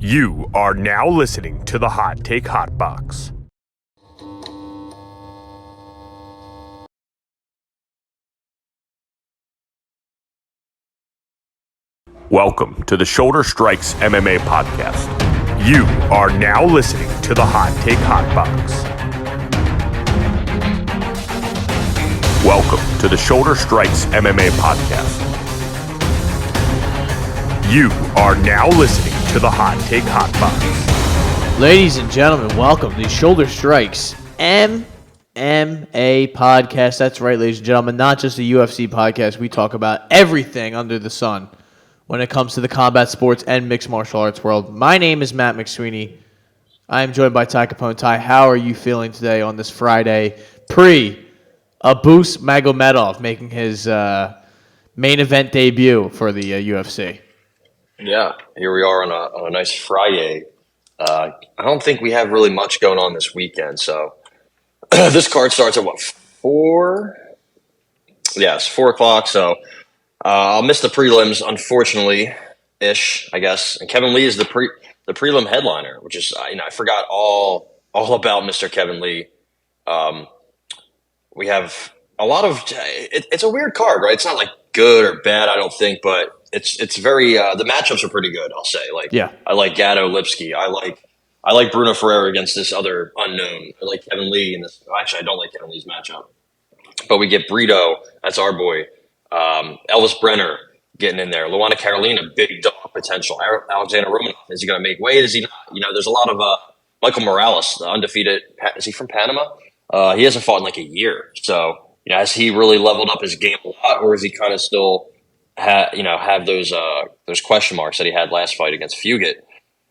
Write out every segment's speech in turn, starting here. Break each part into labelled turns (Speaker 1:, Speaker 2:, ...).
Speaker 1: You are now listening to the Hot Take Hot Box. Welcome to the Shoulder Strikes MMA Podcast. You are now listening to the Hot Take Hot Box. Welcome to the Shoulder Strikes MMA Podcast. You are now listening to the Hot Take Hot Box.
Speaker 2: Ladies and gentlemen, welcome to the Shoulder Strikes MMA Podcast. That's right, ladies and gentlemen, not just a UFC podcast. We talk about everything under the sun when it comes to the combat sports and mixed martial arts world. My name is Matt McSweeney. I am joined by Ty Capone. Ty, how are you feeling today on this Friday pre-Abus Magomedov making his main event debut for the UFC?
Speaker 3: Yeah, here we are on a nice Friday. I don't think we have really much going on this weekend. So this card starts at 4? Yes, 4 o'clock. So I'll miss the prelims, unfortunately-ish, I guess. And Kevin Lee is the prelim headliner, which is I forgot all about Mr. Kevin Lee. We have a lot of it's a weird card, right? It's not like good or bad, I don't think, but it's very the matchups are pretty good, I'll say. I like Gatto Lipsky. I like Bruno Ferreira against this other unknown. I like Kevin Lee in this. Actually, I don't like Kevin Lee's matchup, but we get Brito. That's our boy. Elvis Brenner getting in there. Luana Carolina, big dog potential. Alexander Romanov, is he going to make weight? Is he not? There's a lot of Michael Morales, the undefeated. Is he from Panama? He hasn't fought in like a year. So has he really leveled up his game a lot, or is he kind of still have those question marks that he had last fight against Fugit?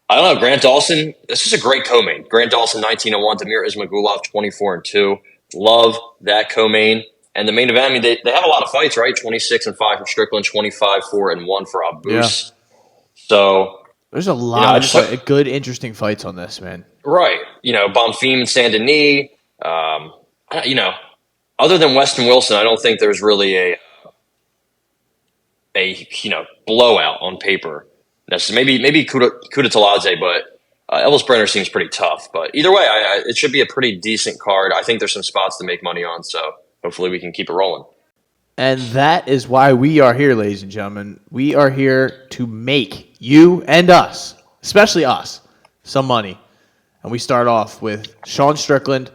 Speaker 3: I don't know. Grant Dawson. This is a great co-main. Grant Dawson 19-1. Damir Ismagulov 24-2. Love that co-main. And the main event, they have a lot of fights, right? 26-5 for Strickland, 25-4-1 for Abus. Yeah. So
Speaker 2: there's a lot of good, interesting fights on this, man.
Speaker 3: Right. Bonfim and Saint Denis. Other than Weston Wilson, I don't think there's really a blowout on paper. Maybe Kuda-Taladze, but Elvis Brenner seems pretty tough. But either way, it should be a pretty decent card. I think there's some spots to make money on, so hopefully we can keep it rolling.
Speaker 2: And that is why we are here, ladies and gentlemen. We are here to make you and us, especially us, some money. And we start off with Sean Strickland,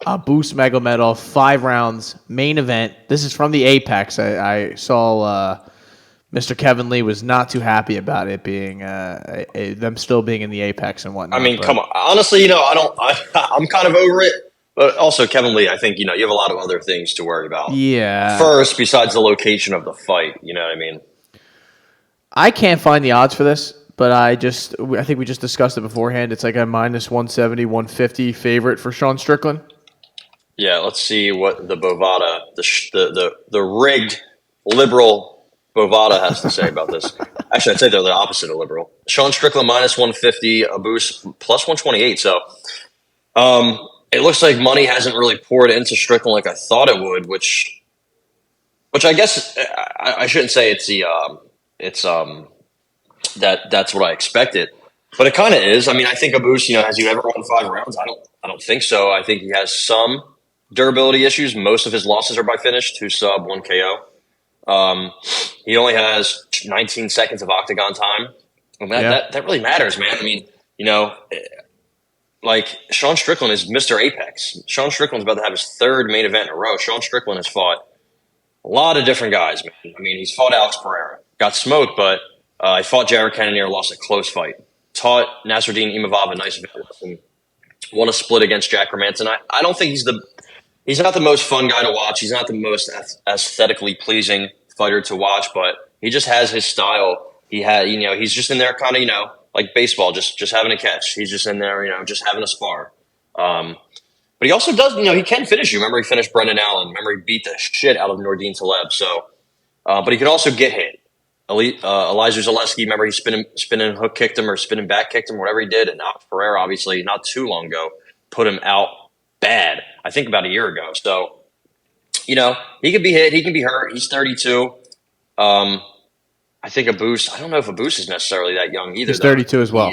Speaker 2: Abus Magomedov, 5 rounds, main event. This is from the Apex. I saw Mr. Kevin Lee was not too happy about it being them still being in the Apex and whatnot.
Speaker 3: Come on. Honestly, I'm kind of over it. But also, Kevin Lee, I think, you have a lot of other things to worry about.
Speaker 2: Yeah.
Speaker 3: First, besides the location of the fight, you know what I mean?
Speaker 2: I can't find the odds for this, but I think we just discussed it beforehand. It's like a minus 170, 150 favorite for Sean Strickland. Yeah,
Speaker 3: let's see what the Bovada, the rigged liberal Bovada has to say about this. Actually, I'd say they're the opposite of liberal. Sean Strickland minus 150, Abus plus 128. So, it looks like money hasn't really poured into Strickland like I thought it would, which I guess I shouldn't say that's what I expected, but it kind of is. I think Abus, has he ever won 5 rounds? I don't think so. I think he has some durability issues. Most of his losses are by finish, 2 sub, 1 KO. He only has 19 seconds of octagon time, and that really matters, man. Like, Sean Strickland is Mr. Apex. Sean Strickland's about to have his 3rd main event in a row. Sean Strickland has fought a lot of different guys, man. He's fought Alex Pereira. Got smoked, but he fought Jared Cannonier, lost a close fight. Taught Nasruddin Imavov a nice and won a split against Jack Hermanson. I don't think he's not the most fun guy to watch. He's not the most aesthetically pleasing fighter to watch, but he just has his style. He's just in there kind of, like baseball, just having a catch. He's just in there, just having a spar. But he also does, he can finish you. Remember, he finished Brendan Allen. Remember, he beat the shit out of Nordine Taleb. So, but he can also get hit. Elijah Zaleski, remember, he spinning hook kicked him or spinning back kicked him, whatever he did. And Alex Pereira, obviously, not too long ago, put him out bad. I think about a year ago. So, he could be hit. He can be hurt. He's 32. I think Abus, I don't know if Abus is necessarily that young either.
Speaker 2: He's 32 as well.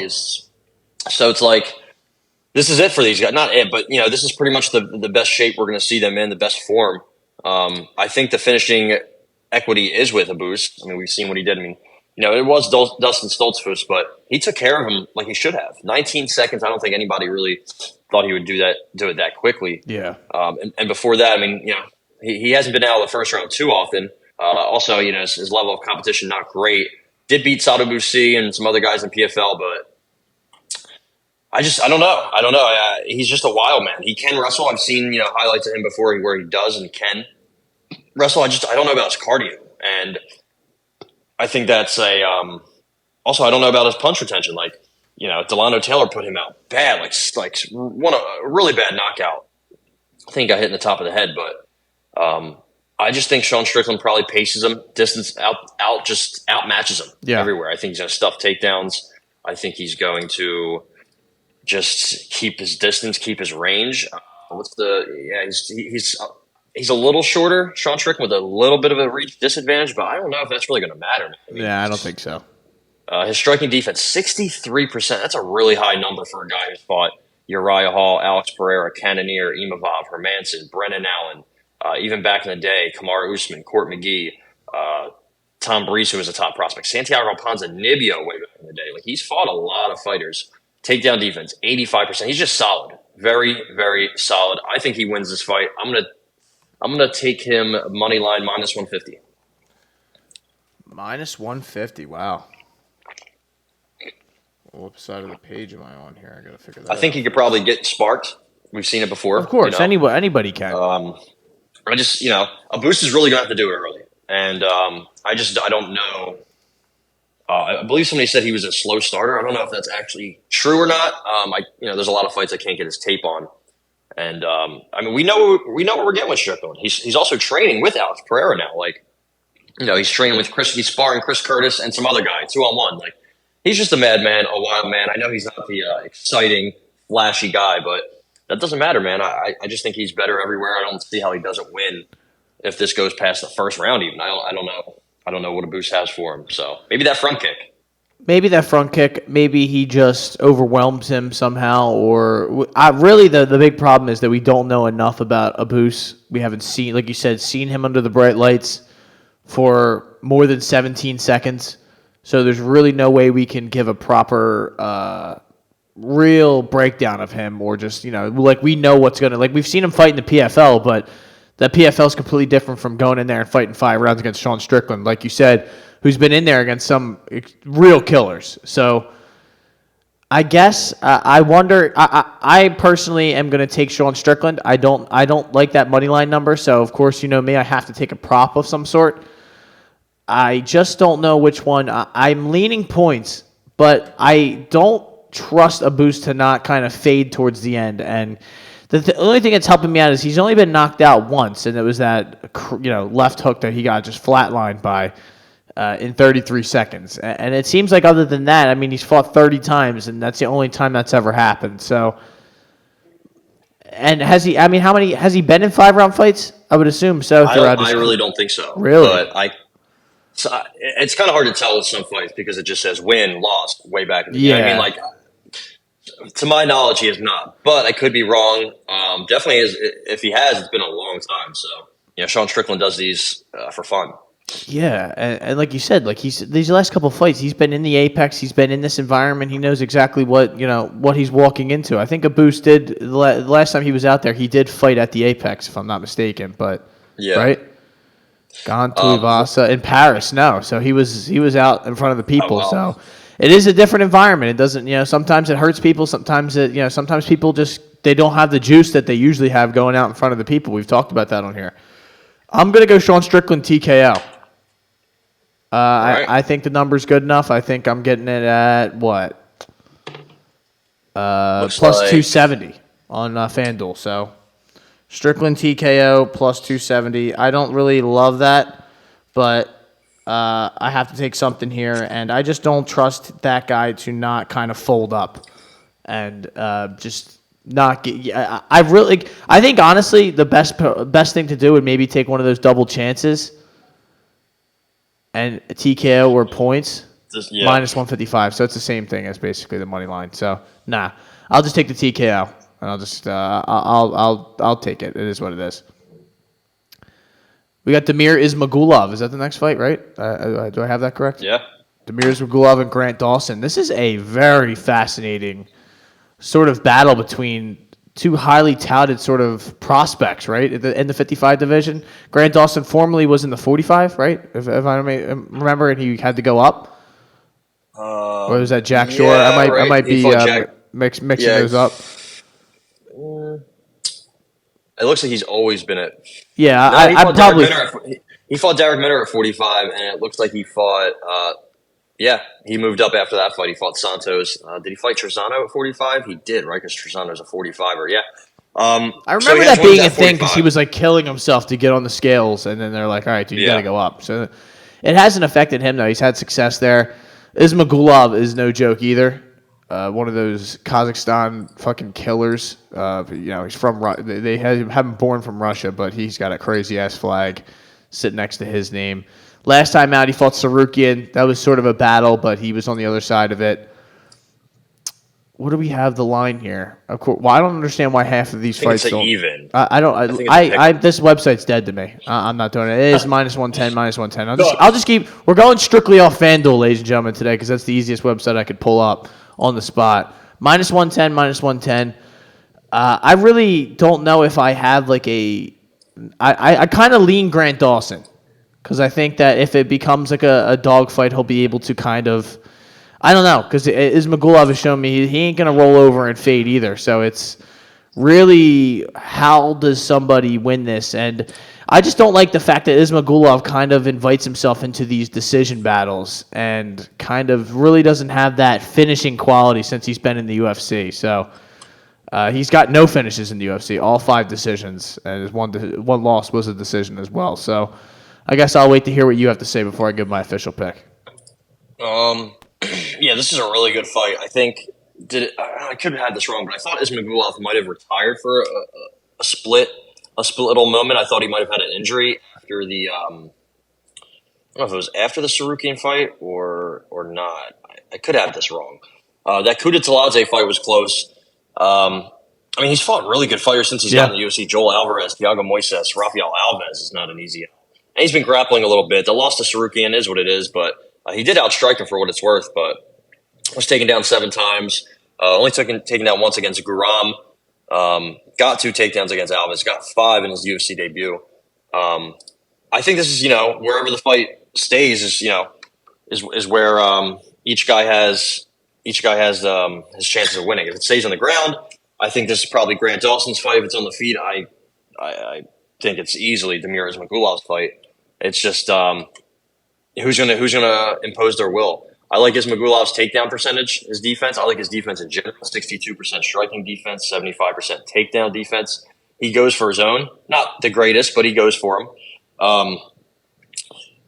Speaker 3: So it's like, this is it for these guys. Not it, but this is pretty much the best shape we're going to see them in, the best form. I think the finishing equity is with Abus. I mean, we've seen what he did. I mean, it was Dustin Stoltzfus, but he took care of him like he should have. 19 seconds. I don't think anybody really thought he would do it that quickly.
Speaker 2: Yeah.
Speaker 3: And before that, I mean, he hasn't been out of the first round too often. Also, his level of competition not great. Did beat Sadou Boussi and some other guys in PFL, but I don't know. He's just a wild man. He can wrestle. I've seen highlights of him before where he does and can wrestle. I don't know about his cardio, and I think that's also I don't know about his punch retention. Like Delano Taylor put him out bad, like a really bad knockout. I think I hit in the top of the head, but I just think Sean Strickland probably paces him, distance just outmatches him everywhere. I think he's going to stuff takedowns. I think he's going to just keep his distance, keep his range. He's a little shorter, Sean Strickland, with a little bit of a reach disadvantage, but I don't know if that's really going to matter.
Speaker 2: I don't think so.
Speaker 3: His striking defense, 63%. That's a really high number for a guy who's fought Uriah Hall, Alex Pereira, Cannonier, Imavov, Hermanson, Brennan Allen, even back in the day, Kamaru Usman, Court McGee, Tom Breese, who was a top prospect, Santiago Ponzinibbio way back in the day. Like, he's fought a lot of fighters. Takedown defense, 85%. He's just solid. Very, very solid. I think he wins this fight. I'm gonna take him money line minus 150.
Speaker 2: Minus 150. Wow. What side of the page am I on here? I gotta figure that out.
Speaker 3: I think he could probably get sparked. We've seen it before.
Speaker 2: Of course, anybody can.
Speaker 3: Abus is really gonna have to do it early, and I don't know. I believe somebody said he was a slow starter. I don't know if that's actually true or not. There's a lot of fights I can't get his tape on, and we know what we're getting with Strickland. He's also training with Alex Pereira now. Like, he's training with Chris. He's sparring Chris Curtis and some other guy 2-on-1. Like, he's just a madman, a wild man. I know he's not the exciting, flashy guy, but that doesn't matter, man. I just think he's better everywhere. I don't see how he doesn't win if this goes past the first round. Even I don't know. I don't know what Abus has for him. So maybe that front kick.
Speaker 2: Maybe he just overwhelms him somehow. Or really, the big problem is that we don't know enough about Abus. We haven't seen, like you said, seen him under the bright lights for more than 17 seconds. So there's really no way we can give a proper, real breakdown of him, or just, like we know what's going to, like we've seen him fight in the PFL, but that PFL is completely different from going in there and fighting 5 rounds against Sean Strickland, like you said, who's been in there against some real killers. So I guess I wonder. I personally am going to take Sean Strickland. I don't like that money line number. So of course, me, I have to take a prop of some sort. I just don't know which one. I'm leaning points, but I don't trust Abus to not kind of fade towards the end. And the only thing that's helping me out is he's only been knocked out once, and it was that left hook that he got just flatlined by in 33 seconds. And it seems like other than that, he's fought 30 times, and that's the only time that's ever happened. So, and has he? How many has he been in 5-round fights? I would assume so.
Speaker 3: I really don't think so.
Speaker 2: Really,
Speaker 3: but it's kind of hard to tell with some fights because it just says win, lost way back in the day. To my knowledge, he has not, but I could be wrong. Definitely, if he has, it's been a long time. So, Sean Strickland does these for fun.
Speaker 2: Yeah, and like you said, like these last couple of fights, he's been in the apex, he's been in this environment, he knows exactly what he's walking into. I think Abus did the last time he was out there, he did fight at the apex, if I'm not mistaken. But right, gone to Ivasa in Paris. No, so he was out in front of the people. Oh, wow. So. It is a different environment. It doesn't, sometimes it hurts people. Sometimes sometimes people they don't have the juice that they usually have going out in front of the people. We've talked about that on here. I'm going to go Sean Strickland TKO. Right. I think the number's good enough. I think I'm getting it at what? Plus 270 on FanDuel. So Strickland TKO plus 270. I don't really love that, but I have to take something here, and I just don't trust that guy to not kind of fold up and just not get. I think honestly, the best thing to do would maybe take one of those double chances and TKO or points. minus 155. So it's the same thing as basically the money line. So I'll just take the TKO and I'll just I'll take it. It is what it is. We got Damir Ismagulov. Is that the next fight, right? Do I have that correct?
Speaker 3: Yeah.
Speaker 2: Damir Ismagulov and Grant Dawson. This is a very fascinating sort of battle between two highly touted sort of prospects, right? In the 55 division. Grant Dawson formerly was in the 45, right? If I remember, and he had to go up. Or was that Jack Shore?
Speaker 3: Yeah,
Speaker 2: I might be mixing those up.
Speaker 3: It looks like he's always been at.
Speaker 2: Yeah,
Speaker 3: no, he fought Derek Minner at 45, and it looks like he fought. He moved up after that fight. He fought Santos. Did he fight Trezano at 45? He did, right? Because Trezano's a 45er. Yeah.
Speaker 2: I remember that being a thing because he was like killing himself to get on the scales, and then they're like, "All right, dude, you got to go up." So it hasn't affected him though. He's had success there. Ismagulov is no joke either. One of those Kazakhstan fucking killers. He's from they have him born from Russia, but he's got a crazy ass flag sitting next to his name. Last time out, he fought Sarukian. That was sort of a battle, but he was on the other side of it. What do we have the line here? Of course, I don't understand why half of these fights don't.
Speaker 3: Even.
Speaker 2: I don't. This website's dead to me. I'm not doing it. It is minus 110, minus 110. I'll just keep. We're going strictly off FanDuel, ladies and gentlemen, today because that's the easiest website I could pull up on the spot. Minus 110, minus 110. I really don't know if I have like a. I kind of lean Grant Dawson because I think that if it becomes like a dog fight, he'll be able to kind of. I don't know, because Ismagulov has shown me he ain't going to roll over and fade either. So it's really how does somebody win this? And I just don't like the fact that Ismagulov kind of invites himself into these decision battles and kind of really doesn't have that finishing quality since he's been in the UFC. So he's got no finishes in the UFC, all 5 decisions, and his one loss was a decision as well. So I guess I'll wait to hear what you have to say before I give my official pick.
Speaker 3: Yeah, this is a really good fight. I think I could have had this wrong, but I thought Ismagulov might have retired for a split little moment. I thought he might have had an injury after the I don't know if it was after the Sarukian fight or not. I could have this wrong. That Kudus-Tladze fight was close. He's fought really good fighters since he's gotten in the UFC. Joel Alvarez, Thiago Moises, Rafael Alves is not an easy. And he's been grappling a little bit. The loss to Sarukian is what it is, but he did outstrike him for what it's worth, but was taken down 7 times. Only taken down once against Guram. Got 2 takedowns against Alves. Got 5 in his UFC debut. I think this is wherever the fight stays is where each guy has his chances of winning. If it stays on the ground, I think this is probably Grant Dawson's fight. If it's on the feet, I think it's easily Damir Ismagulov's fight. It's just who's gonna impose their will. I like Ismagulov's takedown percentage, his defense. I like his defense in general. 62% striking defense, 75% takedown defense. He goes for his own. Not the greatest, but he goes for him.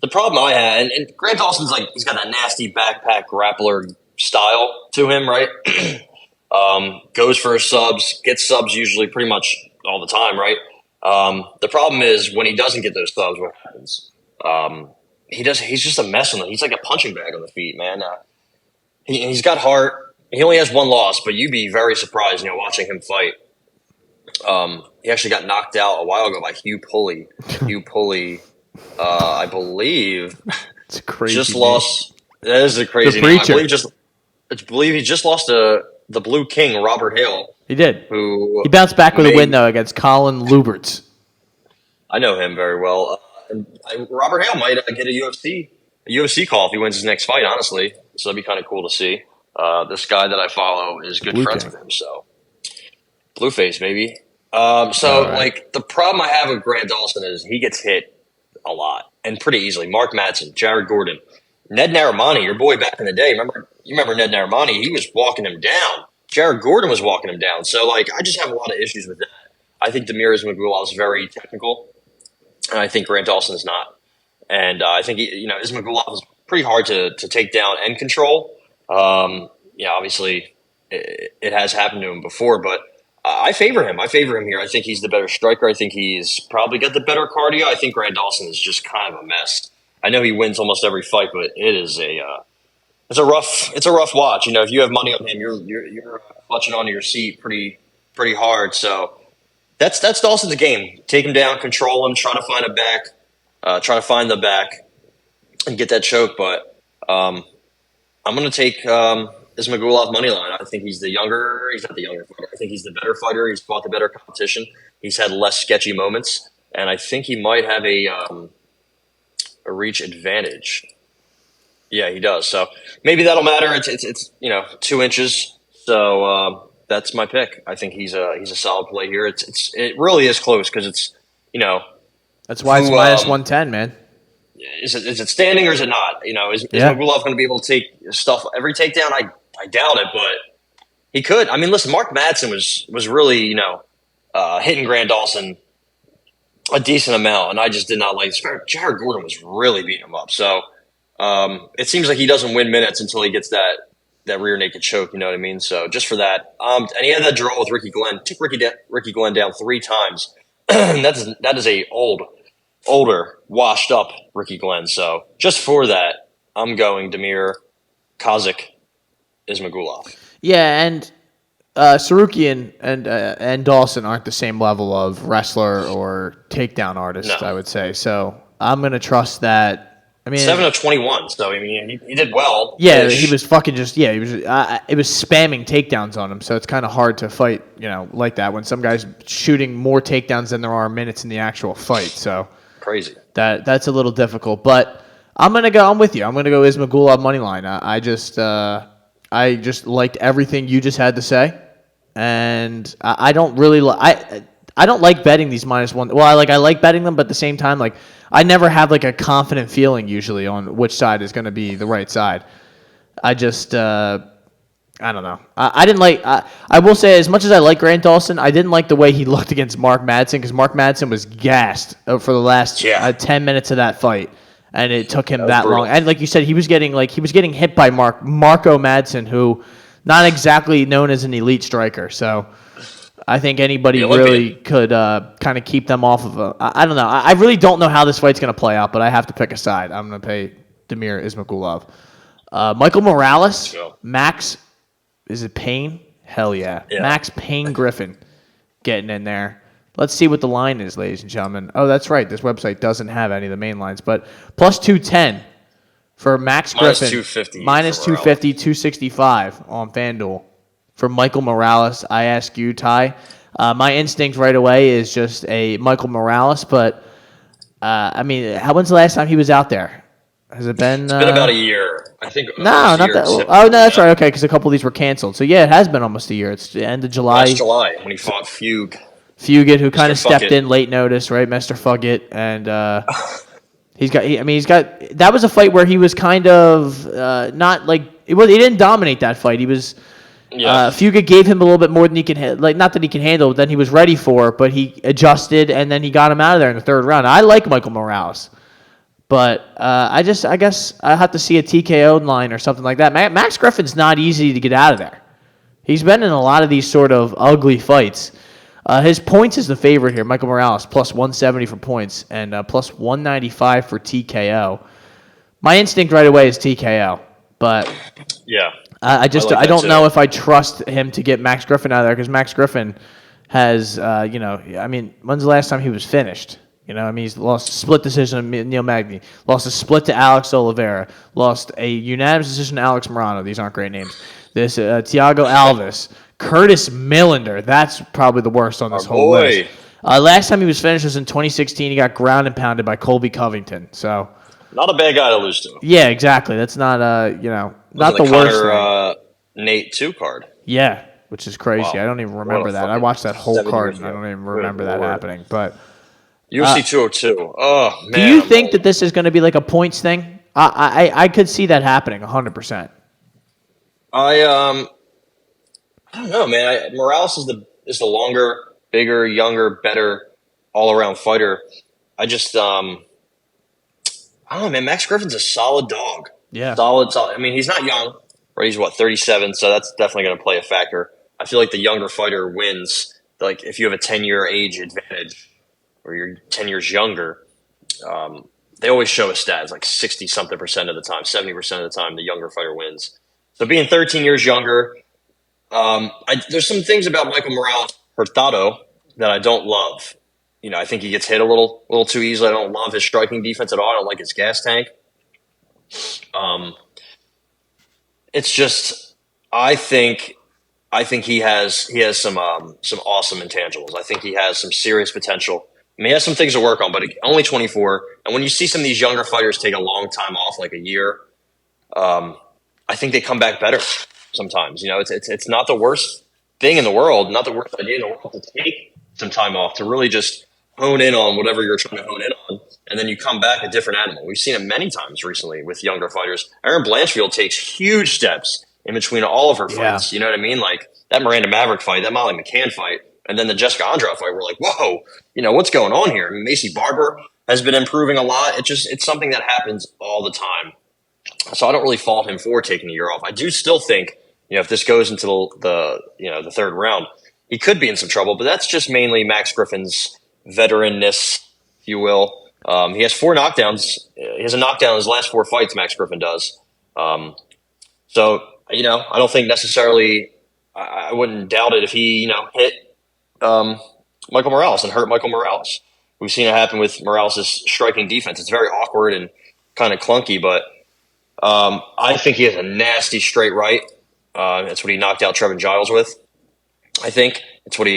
Speaker 3: The problem I had, and Grant Dawson's he's got that nasty backpack grappler style to him, right? Goes for his subs, gets subs usually pretty much all the time, right? The problem is when he doesn't get those subs, what happens? He's just a mess on them. He's like a punching bag on the feet, man. He's got heart. He only has 1 loss, but you'd be very surprised, watching him fight. He actually got knocked out a while ago by Hugh Pulley. Hugh Pulley, I believe,
Speaker 2: it's crazy.
Speaker 3: Just lost. That is a crazy name. I believe he just lost to the Blue King, Robert Hale.
Speaker 2: He did.
Speaker 3: He
Speaker 2: bounced back with a win though against Colin Luberts.
Speaker 3: I know him very well. Robert Hale might get a UFC call if he wins his next fight, honestly. So that'd be kind of cool to see. This guy that I follow is good friends with him, so Blueface, baby. The problem I have with Grant Dawson is he gets hit a lot and pretty easily. Mark Madsen, Jared Gordon, Ned Narimani, your boy back in the day. You remember Ned Narimani? He was walking him down. Jared Gordon was walking him down. So I just have a lot of issues with that. I think Damir Ismagulov is very technical. And I think Grant Dawson is not. And I think, Ismagulov is pretty hard to take down and control. Obviously, it has happened to him before, but I favor him. I favor him here. I think he's the better striker. I think he's probably got the better cardio. I think Grant Dawson is just kind of a mess. I know he wins almost every fight, but it is it's a rough watch. If you have money on him, you're clutching onto your seat pretty hard. So that's Dawson's game. Take him down, control him, try to find the back, and get that choke. But I'm going to take Ismagulov money line. I think he's not the younger fighter. I think he's the better fighter. He's fought the better competition. He's had less sketchy moments, and I think he might have a reach advantage. Yeah, he does. So maybe that'll matter. It's 2 inches. So that's my pick. I think he's a solid play here. It really is close because it's
Speaker 2: that's why it's minus 110, man.
Speaker 3: Is it standing or is it not? Is Magulov going to be able to take stuff every takedown? I doubt it, but he could. I mean, listen, Mark Madsen was really hitting Grant Dawson a decent amount, and I just did not like it. Jared Gordon was really beating him up. So it seems like he doesn't win minutes until he gets that rear naked choke. You know what I mean? So just for that, and he had that draw with Ricky Glenn. Took Ricky Glenn down 3 times. that is a older, washed up Ricky Glenn. So just for that, I'm going Damir Kazik Ismagulov.
Speaker 2: Yeah, and Sarukian and Dawson aren't the same level of wrestler or takedown artist, I would say. So I'm going to trust that. I mean,
Speaker 3: 7 of 21. So I mean, he did well.
Speaker 2: Yeah, he was fucking just. Yeah, he was. It was spamming takedowns on him. So it's kind of hard to fight, like that when some guy's shooting more takedowns than there are minutes in the actual fight. So
Speaker 3: crazy.
Speaker 2: That's a little difficult, but I'm with you. I'm gonna go Ismagulov money line. I just liked everything you just had to say, and I don't really I don't like betting these minus one. Well, I like betting them, but at the same time, I never have a confident feeling usually on which side is going to be the right side. I just I don't know. I didn't like. I will say, as much as I like Grant Dawson, I didn't like the way he looked against Mark Madsen because Mark Madsen was gassed for the last 10 minutes of that fight, and it took him that long. And like you said, he was getting hit by Marco Madsen, who not exactly known as an elite striker. So I think anybody really could kind of keep them off of I don't know. I really don't know how this fight's going to play out, but I have to pick a side. I'm going to pay Damir Ismagulov. Michael Morales, Max. Is it Payne? Hell yeah. Max Payne Griffin getting in there. Let's see what the line is, ladies and gentlemen. Oh, that's right. This website doesn't have any of the main lines, but plus 210 for Max Griffin.
Speaker 3: 250.
Speaker 2: Minus 250, 265 on FanDuel. For Michael Morales, I ask you, Ty. My instinct right away is just a Michael Morales, but when's the last time he was out there? Has it been?
Speaker 3: It's been about a year. I think.
Speaker 2: No, not that. Oh, no, that's right. Okay, because a couple of these were canceled. So yeah, it has been almost a year. It's the end of July.
Speaker 3: Last July when he fought
Speaker 2: Fugit, who kind of stepped in late notice, right, Mr. Fugit, and he's got. That was a fight where he was kind of not like it was. He didn't dominate that fight. He was. Fugit gave him a little bit more than he can not that he can handle, than he was ready for, but he adjusted and then he got him out of there in the third round. I like Michael Morales. But I guess I have to see a TKO line or something like that. Max Griffin's not easy to get out of there. He's been in a lot of these sort of ugly fights. His points is the favorite here. Michael Morales, plus 170 for points and plus 195 for TKO. My instinct right away is TKO. But I don't know if I trust him to get Max Griffin out of there because Max Griffin has, when's the last time he was finished? He's lost a split decision to Neil Magny, lost a split to Alex Oliveira, lost a unanimous decision to Alex Morano. These aren't great names. This Thiago Alves, Curtis Millender. That's probably the worst on this whole list. Last time he was finished was in 2016. He got ground and pounded by Colby Covington. So
Speaker 3: not a bad guy to lose to.
Speaker 2: Yeah, exactly. That's not not the worst thing.
Speaker 3: Nate 2 card.
Speaker 2: Yeah, which is crazy.
Speaker 3: Wow.
Speaker 2: I don't even remember that. I watched that whole card and I don't even remember that happening. But
Speaker 3: UFC 202. Oh, man.
Speaker 2: Do you think that this is going to be like a points thing? I could see that happening 100%.
Speaker 3: I don't know, man. Morales is the longer, bigger, younger, better, all-around fighter. I just I don't know, man. Max Griffin's a solid dog.
Speaker 2: Yeah.
Speaker 3: Solid. I mean, he's not young, right? He's 37, so that's definitely going to play a factor. I feel like the younger fighter wins. Like if you have a 10-year age advantage, or you're 10 years younger, they always show a stat. It's like 60-something% of the time, 70% of the time, the younger fighter wins. So being 13 years younger, there's some things about Michael Morales Hurtado that I don't love. I think he gets hit a little too easily. I don't love his striking defense at all. I don't like his gas tank. It's just, I think he has some awesome intangibles. I think he has some serious potential. I mean, he has some things to work on, but only 24. And when you see some of these younger fighters take a long time off, like a year, I think they come back better sometimes. It's not the worst thing in the world, not the worst idea in the world to take some time off to really just hone in on whatever you're trying to hone in on, and then you come back a different animal. We've seen it many times recently with younger fighters. Erin Blanchfield takes huge steps in between all of her fights. You know what I mean? Like that Miranda Maverick fight, that Molly McCann fight, and then the Jessica Andrade fight. We're like, whoa, what's going on here? I mean, Macy Barber has been improving a lot. It's something that happens all the time. So I don't really fault him for taking a year off. I do still think, if this goes into the third round, he could be in some trouble, but that's just mainly Max Griffin's veteranness, if you will. He has 4 knockdowns. He has a knockdown in his last 4 fights, Max Griffin does. So, I don't think necessarily I wouldn't doubt it if he, hit Michael Morales and hurt Michael Morales. We've seen it happen with Morales' striking defense. It's very awkward and kind of clunky, but I think he has a nasty straight right. That's what he knocked out Trevin Giles with. I think it's what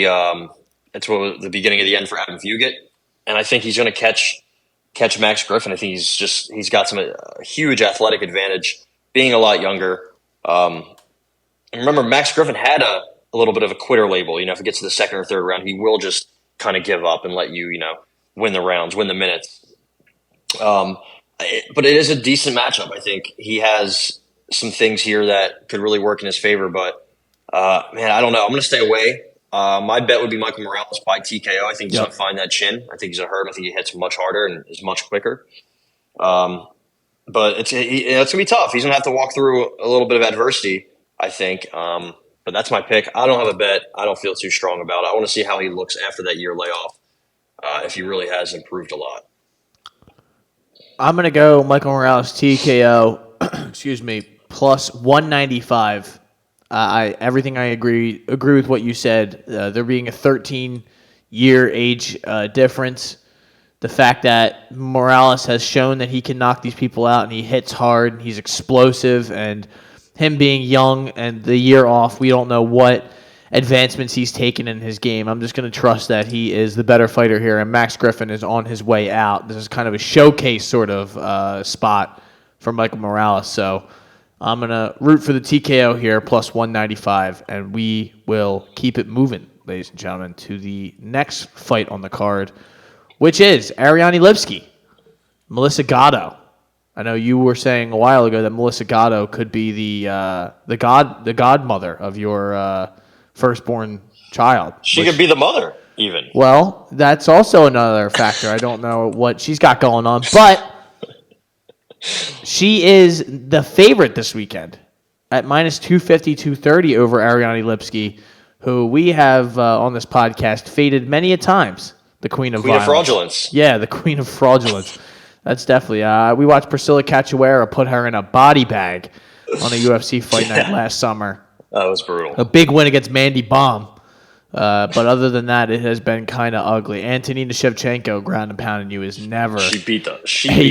Speaker 3: was the beginning of the end for Adam Fugit. And I think he's going to catch Max Griffin. I think he's got a huge athletic advantage being a lot younger. And remember, Max Griffin had a little bit of a quitter label. If it gets to the second or third round, he will just kind of give up and let you, win the rounds, win the minutes. But it is a decent matchup. I think he has some things here that could really work in his favor. But, man, I don't know. I'm going to stay away. My bet would be Michael Morales by TKO. I think he's going to find that chin. I think he's going to hurt him. I think he hits much harder and is much quicker. But it's going to be tough. He's going to have to walk through a little bit of adversity, I think. But that's my pick. I don't have a bet. I don't feel too strong about it. I want to see how he looks after that year layoff, if he really has improved a lot.
Speaker 2: I'm going to go Michael Morales TKO, excuse me, plus 195. Everything I agree with what you said. There being a 13-year age difference. The fact that Morales has shown that he can knock these people out and he hits hard and he's explosive, and him being young and the year off, we don't know what advancements he's taken in his game. I'm just going to trust that he is the better fighter here, and Max Griffin is on his way out. This is kind of a showcase sort of spot for Michael Morales. So I'm going to root for the TKO here, plus 195, and we will keep it moving, ladies and gentlemen, to the next fight on the card, which is Ariane Lipski, Melissa Gatto. I know you were saying a while ago that Melissa Gatto could be the godmother of your firstborn child.
Speaker 3: She could be the mother, even.
Speaker 2: Well, that's also another factor. I don't know what she's got going on, but she is the favorite this weekend at minus 250, 230 over Ariane Lipski, who we have on this podcast faded many a times. The Queen of
Speaker 3: Fraudulence.
Speaker 2: Yeah, the Queen of Fraudulence. That's definitely. We watched Priscilla Cachoeira put her in a body bag on a UFC fight night last summer.
Speaker 3: That was brutal.
Speaker 2: A big win against Mandy Baum. But other than that, it has been kind of ugly. Antonina Shevchenko ground and pounding you is never
Speaker 3: a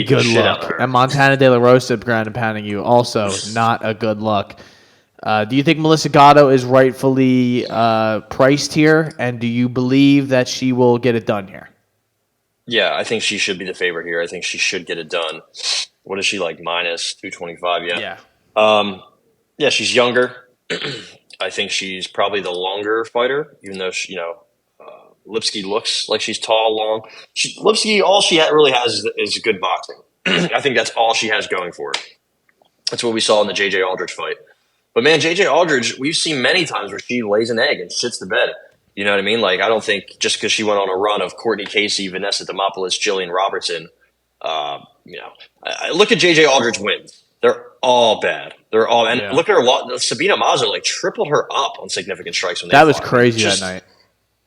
Speaker 3: good
Speaker 2: look.
Speaker 3: Out of her.
Speaker 2: And Montana De La Rosa ground and pounding you also not a good look. Do you think Melissa Gatto is rightfully priced here? And do you believe that she will get it done here?
Speaker 3: Yeah, I think she should be the favorite here. I think she should get it done. What is she like, minus 225? Yeah. Yeah, she's younger. I think she's probably the longer fighter, even though Lipski looks like she's tall, long. Lipski, all she really has is good boxing. I think that's all she has going for her. That's what we saw in the J.J. Aldridge fight. But man, J.J. Aldridge, we've seen many times where she lays an egg and shits the bed. You know what I mean? Like, I don't think just because she went on a run of Courtney Casey, Vanessa Demopoulos, Jillian Robertson, I look at J.J. Aldridge wins. They're all bad. Look at her. Sabina Mazo tripled her up on significant strikes when they fought.
Speaker 2: That was crazy that night.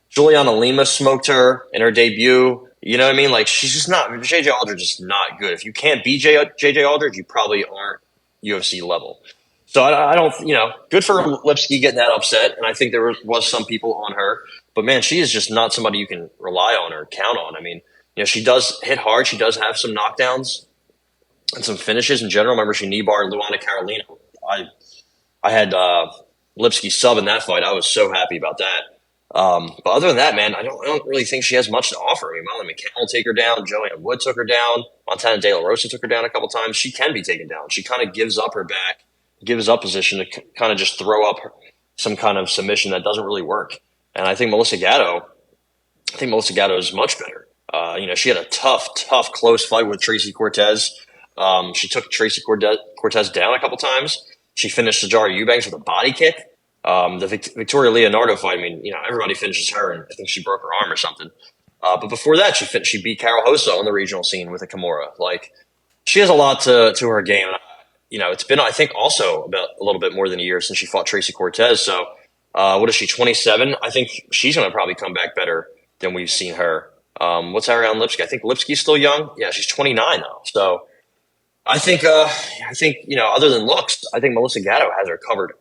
Speaker 3: Juliana Lima smoked her in her debut. You know what I mean? Like, she's just not – JJ Aldridge is not good. If you can't beat JJ Aldridge, you probably aren't UFC level. So I don't – good for Lipsky getting that upset, and I think there was some people on her. But, man, she is just not somebody you can rely on or count on. I mean, she does hit hard. She does have some knockdowns and some finishes in general. Remember, she knee-barred Luana Carolina. I had Lipsky sub in that fight. I was so happy about that. But other than that, man, I don't really think she has much to offer. I mean, Molly McCann will take her down. Joanne Wood took her down. Montana De La Rosa took her down a couple times. She can be taken down. She kind of gives up her back, gives up position to kind of just throw up some kind of submission that doesn't really work. And I think Melissa Gatto is much better. She had a tough, close fight with Tracy Cortez. She took Tracy Cortez down a couple times. She finished Sajara Eubanks with a body kick. The Victoria Leonardo fight, I mean, everybody finishes her, and I think she broke her arm or something. But before that, she beat Carol Hossa on the regional scene with a Kimura. Like, she has a lot to her game. It's been, I think, also about a little bit more than a year since she fought Tracy Cortez. So, what is she, 27? I think she's going to probably come back better than we've seen her. What's Ariane Lipsky? I think Lipsky's still young. Yeah, she's 29 though. So, I think, other than looks, I think Melissa Gatto has her covered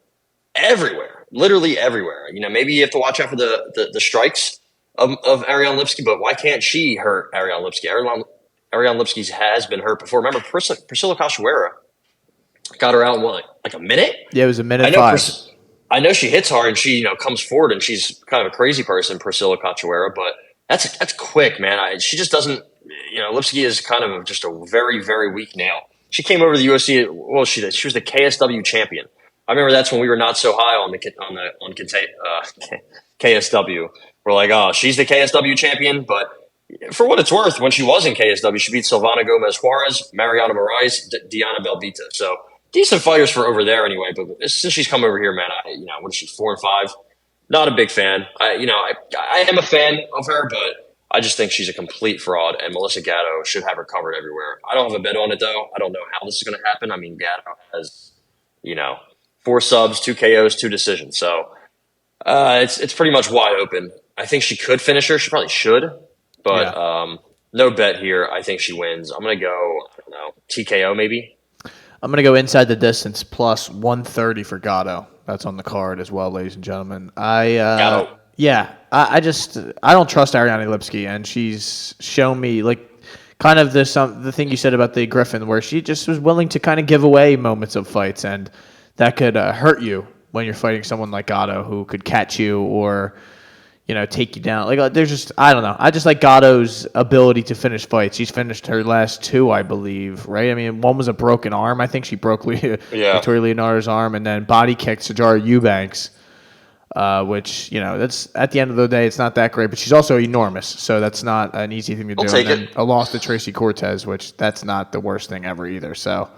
Speaker 3: everywhere, literally everywhere. Maybe you have to watch out for the strikes of Ariane Lipsky, but why can't she hurt Ariane Lipsky? Ariane Lipsky has been hurt before. Remember, Priscilla Cachoeira got her out in what, like a minute?
Speaker 2: Yeah, it was a minute 5.
Speaker 3: I know she hits hard and she comes forward and she's kind of a crazy person, Priscilla Cachoeira, but that's quick, man. She just doesn't. Lipsky is kind of just a very, very weak nail. She came over to the UFC. Well, she was the KSW champion. I remember that's when we were not so high on KSW. We're like, oh, she's the KSW champion. But for what it's worth, when she was in KSW, she beat Silvana Gomez Juarez, Mariana Moraes, Diana Belvita. So decent fighters for over there anyway. But since she's come over here, man, what is she, 4 and 5? Not a big fan. I am a fan of her, but I just think she's a complete fraud, and Melissa Gatto should have her covered everywhere. I don't have a bet on it, though. I don't know how this is going to happen. I mean, Gatto has, 4 subs, 2 KOs, 2 decisions. So it's pretty much wide open. I think she could finish her. She probably should, but no bet here. I think she wins. I'm going to go, I don't know, TKO maybe.
Speaker 2: I'm going to go inside the distance plus 130 for Gatto. That's on the card as well, ladies and gentlemen.
Speaker 3: Gatto.
Speaker 2: Yeah, I don't trust Ariane Lipsky, and she's shown me like kind of the thing you said about the Griffin, where she just was willing to kind of give away moments of fights, and that could hurt you when you're fighting someone like Gatto who could catch you or take you down. Like there's just I don't know. I just like Gatto's ability to finish fights. She's finished her last 2, I believe, right? I mean, one was a broken arm. I think she broke Victoria Leonardo's arm, and then body kicked Sajara Eubanks. Which, that's at the end of the day, it's not that great, but she's also enormous. So that's not an easy thing to do.
Speaker 3: Take
Speaker 2: and
Speaker 3: it.
Speaker 2: A loss to Tracy Cortez, which that's not the worst thing ever either. So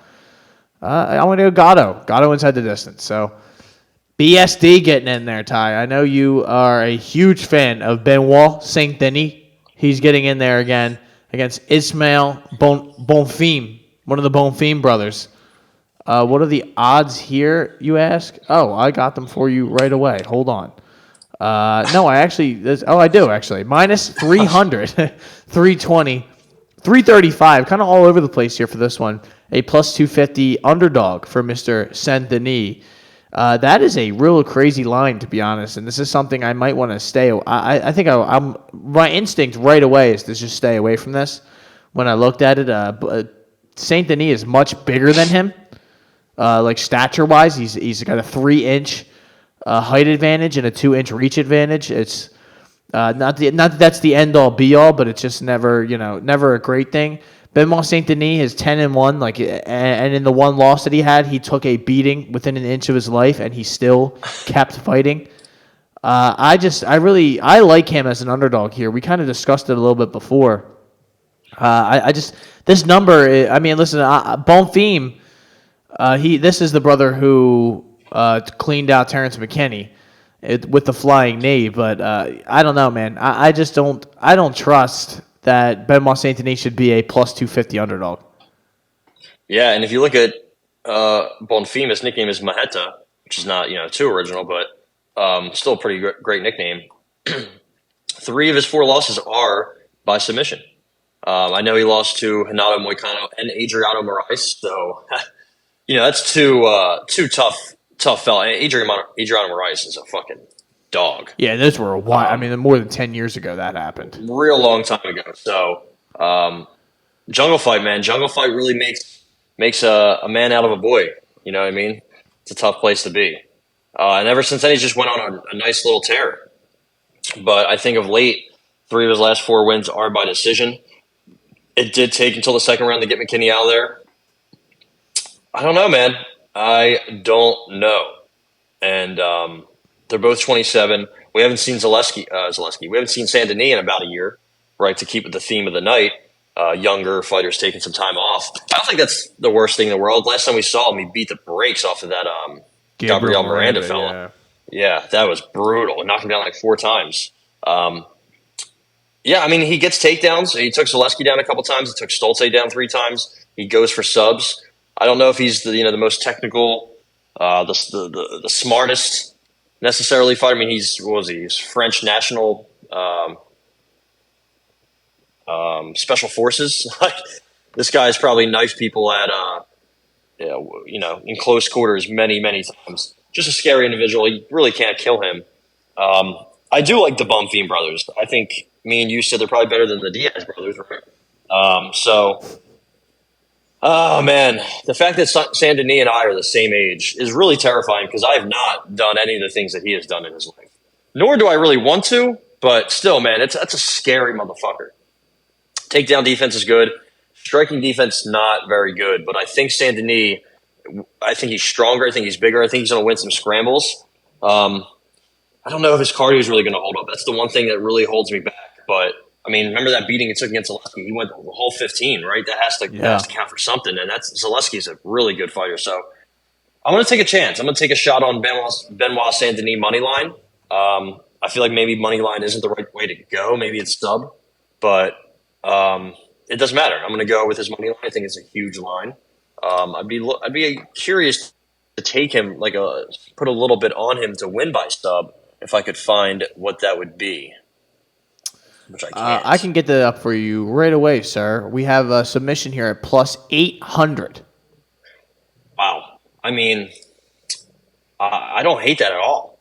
Speaker 2: I want to go Gatto inside the distance. So BSD getting in there, Ty. I know you are a huge fan of Benoit Saint Denis. He's getting in there again against Ismail Bonfim, one of the Bonfim brothers. What are the odds here, you ask? Oh, I got them for you right away. Hold on. No, I do, actually. Minus 300, 320, 335. Kind of all over the place here for this one. A plus 250 underdog for Mr. Saint-Denis. That is a real crazy line, to be honest, and this is something I might want to stay. I think my instinct right away is to just stay away from this. When I looked at it, Saint-Denis is much bigger than him. Like stature-wise, he's got a 3-inch height advantage and a 2-inch reach advantage. It's not that that's the end-all, be-all, but it's just never a great thing. Benoit Saint-Denis is 10-1, and in the one loss that he had, he took a beating within an inch of his life, and he still kept fighting. I like him as an underdog here. We kind of discussed it a little bit before. This number. I mean, listen, Bonfim. This is the brother who cleaned out Terrence McKinney with the flying knee, but I don't know, man. I just don't trust that Benoit Saint-Denis should be a plus 250 underdog.
Speaker 3: Yeah, and if you look at Bonfim, his nickname is Maheta, which is not too original, but still a pretty great nickname. 3 of his 4 losses are by submission. I know he lost to Renato Moicano and Adriano Moraes, so that's two tough fella. Adriano Moraes is a fucking dog.
Speaker 2: Yeah, those were a while. I mean, more than 10 years ago that happened.
Speaker 3: Real long time ago. So, Jungle Fight, man. Jungle Fight really makes a man out of a boy. You know what I mean? It's a tough place to be. And ever since then, he's just went on a nice little tear. But I think of late, 3 of his last 4 wins are by decision. It did take until the second round to get McKinney out of there. I don't know, man. I don't know. And they're both 27. We haven't seen Zaleski. We haven't seen Saint Denis in about a year, right, to keep with the theme of the night. Younger fighters taking some time off. I don't think that's the worst thing in the world. Last time we saw him, he beat the brakes off of that Gabriel Miranda fella. Yeah, that was brutal. Knocked him down like 4 times. Yeah, I mean, he gets takedowns. He took Zaleski down a couple times. He took Stolte down 3 times. He goes for subs. I don't know if he's the most technical, the smartest necessarily fighter. I mean, he's French national special forces. Like, this guy's probably knifed people at in close quarters many times. Just a scary individual. You really can't kill him. I do like the Bonfim brothers. I think me and you said they're probably better than the Diaz brothers, right? Oh man, the fact that Saint Denis and I are the same age is really terrifying because I have not done any of the things that he has done in his life. Nor do I really want to, but still, man, that's a scary motherfucker. Takedown defense is good. Striking defense, not very good. But I think Saint Denis, I think he's stronger. I think he's bigger. I think he's going to win some scrambles. I don't know if his cardio is really going to hold up. That's the one thing that really holds me back. But, I mean, remember that beating he took against Zaleski? He went the whole 15, right? That has to count for something. And Zaleski's a really good fighter. So I'm going to take a chance. I'm going to take a shot on Benoit Saint Denis money line. I feel like maybe money line isn't the right way to go. Maybe it's sub. But it doesn't matter. I'm going to go with his money line. I think it's a huge line. I'd be curious to take him, put a little bit on him to win by sub if I could find what that would be. Which I can't.
Speaker 2: I can get that up for you right away, sir. We have a submission here at plus 800.
Speaker 3: Wow. I mean, I don't hate that at all.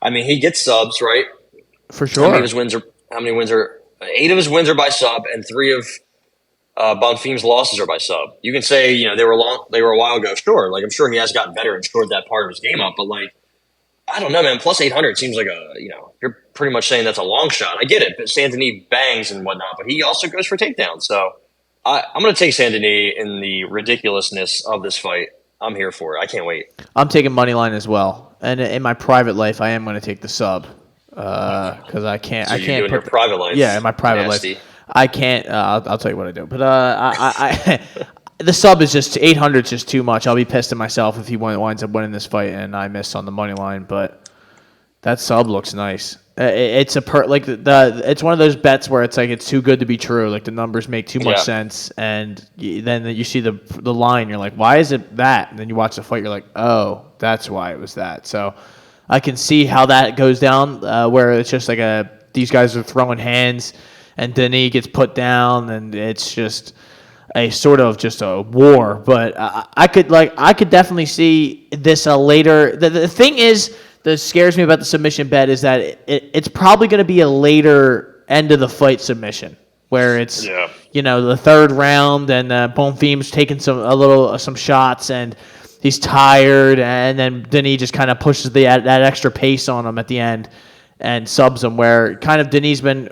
Speaker 3: I mean, he gets subs, right?
Speaker 2: For sure.
Speaker 3: How many wins are 8 of his wins are by sub, and 3 of Bonfim's losses are by sub. You can say, they were a while ago. Sure. I'm sure he has gotten better and shored that part of his game up, but I don't know, man. Plus 800 seems like you're pretty much saying that's a long shot. I get it, but Saint Denis bangs and whatnot, but he also goes for takedowns. So I'm going to take Saint Denis in the ridiculousness of this fight. I'm here for it. I can't wait.
Speaker 2: I'm taking money line as well, and in my private life, I am going to take the sub because I can't.
Speaker 3: So
Speaker 2: I can't.
Speaker 3: In your private life.
Speaker 2: Yeah, in my private
Speaker 3: Nasty.
Speaker 2: life, I can't. I'll tell you what I do, but I the sub is just 800 is just too much. I'll be pissed at myself if he winds up winning this fight and I miss on the money line. But that sub looks nice. It's it's one of those bets where it's it's too good to be true. Like the numbers make too much sense, and then you see the line. You're like, why is it that? And then you watch the fight. You're like, oh, that's why it was that. So I can see how that goes down. Where it's just these guys are throwing hands, and Denis gets put down, and it's just a sort of just a war. But I could definitely see this later. The thing is, that scares me about the submission bet is that it's probably going to be a later end of the fight submission where it's the third round and Bonfim's taking some shots and he's tired, and then Denis just kind of pushes that extra pace on him at the end and subs him, where kind of Denis been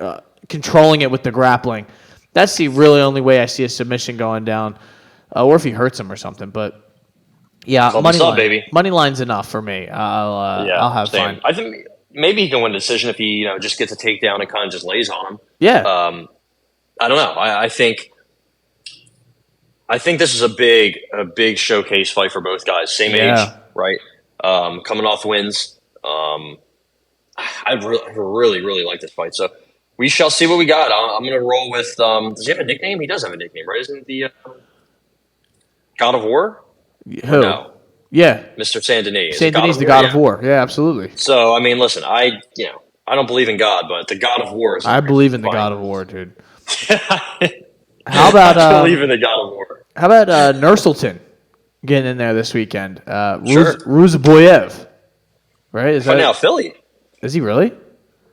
Speaker 2: controlling it with the grappling. That's the really only way I see a submission going down, or if he hurts him or something. But yeah, money line's enough for me. I'll have fun.
Speaker 3: I think maybe he can win a decision if he just gets a takedown and kind of just lays on him.
Speaker 2: Yeah.
Speaker 3: I don't know. I think this is a big showcase fight for both guys. Same age, right? Coming off wins. I really like this fight. So we shall see what we got. I'm going to roll with. Does he have a nickname? He does have a nickname, right? Isn't it the God of War?
Speaker 2: Who?
Speaker 3: No.
Speaker 2: Yeah.
Speaker 3: Mr. Saint Denis.
Speaker 2: Saint Denis, the God of War. Yeah, absolutely.
Speaker 3: So, I mean, listen, I don't believe in God, but the God of War is.
Speaker 2: I believe in the God of War, dude. How about
Speaker 3: I believe in the God of War.
Speaker 2: How about Nurselton getting in there this weekend?
Speaker 3: Sure.
Speaker 2: Ruzaboyev, right? Is
Speaker 3: now Philly?
Speaker 2: Is he really?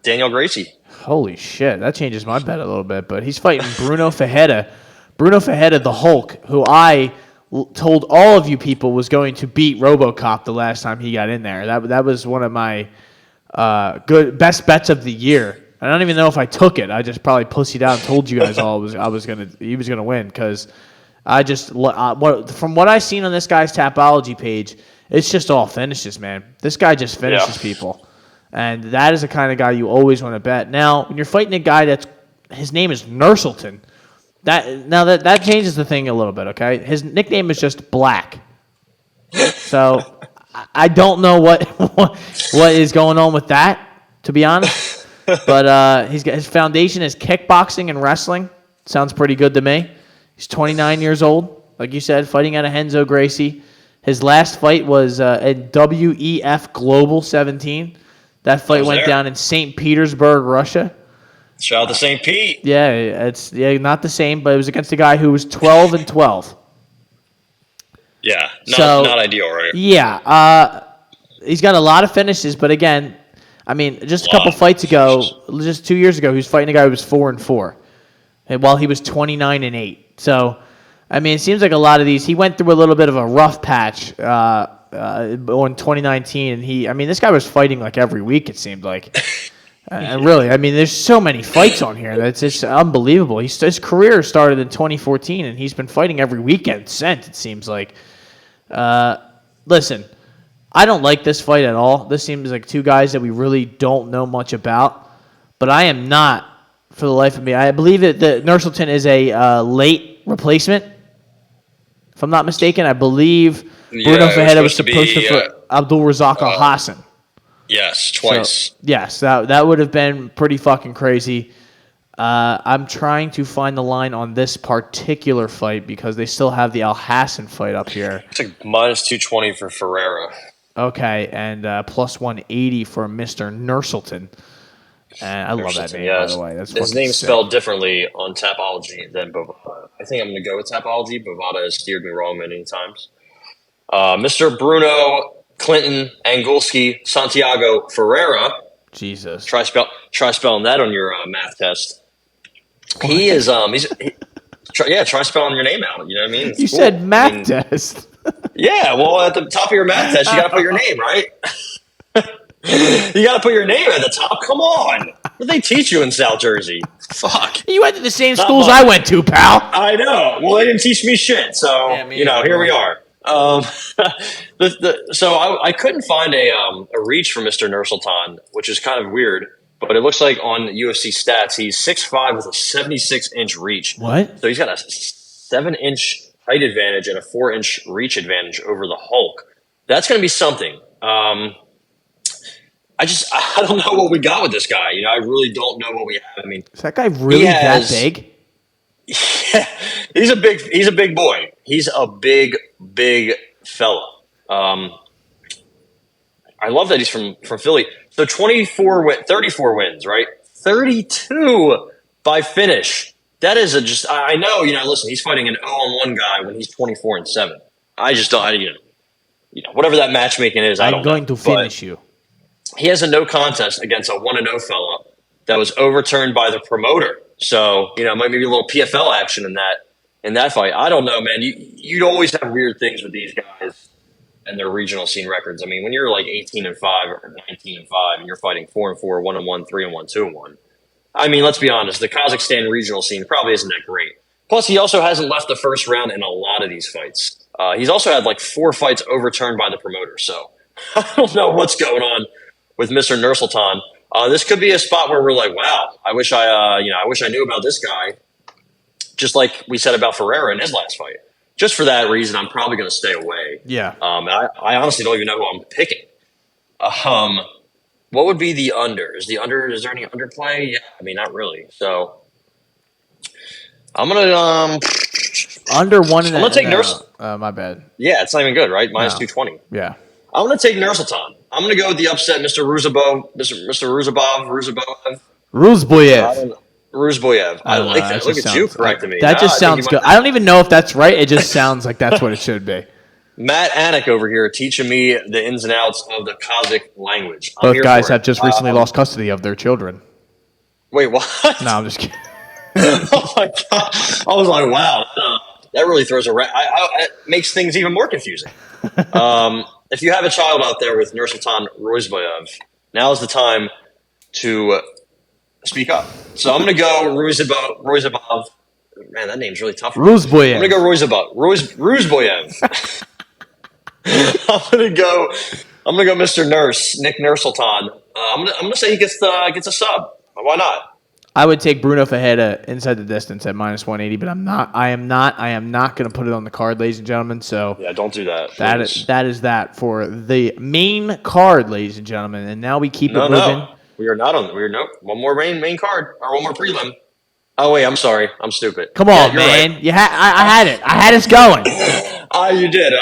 Speaker 3: Daniel Gracie.
Speaker 2: Holy shit, that changes my bet a little bit. But he's fighting Bruno Ferreira. Bruno Ferreira, the Hulk, who I told all of you people was going to beat RoboCop the last time he got in there. That was one of my best bets of the year. I don't even know if I took it. I just probably pussied out and told you guys all he was gonna win because I just from what I've seen on this guy's Tapology page, it's just all finishes, man. This guy just finishes people, and that is the kind of guy you always want to bet. Now, when you're fighting a guy his name is Nurselton, that changes the thing a little bit. Okay, his nickname is just Black, so I don't know what is going on with that, to be honest. But his foundation is kickboxing and wrestling. Sounds pretty good to me. He's 29 years old, like you said, fighting out of Renzo Gracie. His last fight was in WEF Global 17. That fight went down in St. Petersburg, Russia.
Speaker 3: Shout out to St. Pete.
Speaker 2: Yeah, it's not the same, but it was against a guy who was 12-12.
Speaker 3: Yeah, not ideal, right?
Speaker 2: Yeah, he's got a lot of finishes, but again, I mean, just a couple fights ago, just 2 years ago, he was fighting a guy who was 4-4, and while he was 29-8. So, I mean, it seems like a lot of these. He went through a little bit of a rough patch in 2019, and this guy was fighting like every week. It seemed like, and really, I mean, there's so many fights on here that's just unbelievable. His career started in 2014, and he's been fighting every weekend since. It seems like. Listen. I don't like this fight at all. This seems like two guys that we really don't know much about. But I am not, for the life of me. I believe that Nurselton is a late replacement. If I'm not mistaken, I believe Bruno Ferreira was supposed to fight Abdul Razak Al Hassan.
Speaker 3: Yes, twice.
Speaker 2: So, yes, that would have been pretty fucking crazy. I'm trying to find the line on this particular fight because they still have the Al Hassan fight up here.
Speaker 3: It's like minus 220 for Ferreira.
Speaker 2: Okay, and plus 180 for Mr. Nurselton. And I love that name, by the way. That's
Speaker 3: his name's
Speaker 2: sick.
Speaker 3: Spelled differently on Tapology than Bovada. I think I'm going to go with Tapology. Bovada has steered me wrong many times. Mr. Bruno Clinton Angulski Santiago Ferreira.
Speaker 2: Jesus.
Speaker 3: Try spelling that on your math test. He is try spelling your name out. You know what I mean?
Speaker 2: You said math test.
Speaker 3: Yeah, well, at the top of your math test, you got to put your name, right? You got to put your name at the top. Come on. What did they teach you in South Jersey? Fuck.
Speaker 2: You went to the same schools I went to, pal.
Speaker 3: I know. Well, they didn't teach me shit. So, here we are. So I couldn't find a reach for Mr. Nurselton, which is kind of weird. But it looks like on UFC stats, he's 6'5" with a 76-inch reach.
Speaker 2: What?
Speaker 3: So he's got a 7-inch height advantage and a 4-inch reach advantage over the Hulk. That's going to be something. I don't know what we got with this guy. I really don't know what we have. I mean,
Speaker 2: is that guy really that big?
Speaker 3: Yeah, he's a big boy. He's a big fella. I love that he's from Philly. So 34 wins, right? 32 by finish. That is I know, listen, he's fighting an 0-1 guy when he's 24-7. I just don't, whatever that matchmaking is, I don't know.
Speaker 2: I'm going to finish you.
Speaker 3: He has a no contest against a 1-0 fella that was overturned by the promoter. So, might be a little PFL action in that fight. I don't know, man. You'd always have weird things with these guys and their regional scene records. I mean, when you're like 18-5 or 19-5 and you're fighting 4-4, 1-1, 3-1, 2-1. I mean, let's be honest. The Kazakhstan regional scene probably isn't that great. Plus, he also hasn't left the first round in a lot of these fights. He's also had like 4 fights overturned by the promoter. So I don't know what's going on with Mr. Nurselton. This could be a spot where we're like, wow, I wish I knew about this guy. Just like we said about Ferreira in his last fight. Just for that reason, I'm probably going to stay away.
Speaker 2: Yeah.
Speaker 3: I honestly don't even know who I'm picking. What would be the under? Is there any underplay? Yeah, I mean, not really. So I'm gonna
Speaker 2: under 1.5. I'm
Speaker 3: gonna take Nurselton.
Speaker 2: My bad.
Speaker 3: Yeah, it's not even good, right? Minus 220.
Speaker 2: Yeah.
Speaker 3: I'm gonna take Nurselton. I'm gonna go with the upset, Mr. Ruzabov. Ruzboyev. I like that. Look at you correcting me.
Speaker 2: That just sounds good. I don't even know if that's right. It just sounds like that's what it should be.
Speaker 3: Matt Anik over here teaching me the ins and outs of the Kazakh language.
Speaker 2: Both guys have just recently lost custody of their children.
Speaker 3: Wait, what?
Speaker 2: No, I'm just kidding.
Speaker 3: Oh my God. I was like, wow. That really throws it makes things even more confusing. If you have a child out there with Nursultan Royzboyev, now is the time to speak up. So I'm going to go Royzabov. Man, that name's really tough.
Speaker 2: Ruzboyev.
Speaker 3: I'm going to go Ruzboyev. I'm going to go Mr. Nurse, Nick Nursultan. I'm going to say he gets a sub. Why not?
Speaker 2: I would take Bruno Fajeda inside the distance at minus 180, but I am not going to put it on the card, ladies and gentlemen. So
Speaker 3: yeah, don't do that.
Speaker 2: That is that for the main card, ladies and gentlemen. And now we keep it moving.
Speaker 3: No. We are not on. One more main card or one more prelim. Oh wait, I'm sorry, I'm stupid.
Speaker 2: Come on, man. Right. I had it. I had us going.
Speaker 3: You did.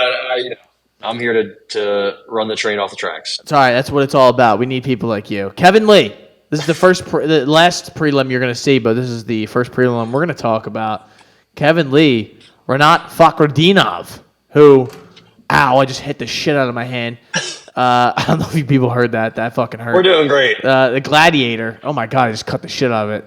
Speaker 3: I'm here to run the train off the tracks.
Speaker 2: It's all right. That's what it's all about. We need people like you, Kevin Lee. This is the last prelim you're going to see, but this is the first prelim we're going to talk about. Kevin Lee, Renat Fakhretdinov, who, I just hit the shit out of my hand. I don't know if you people heard that. That fucking hurt.
Speaker 3: We're doing great.
Speaker 2: The Gladiator. Oh my God, I just cut the shit out of it.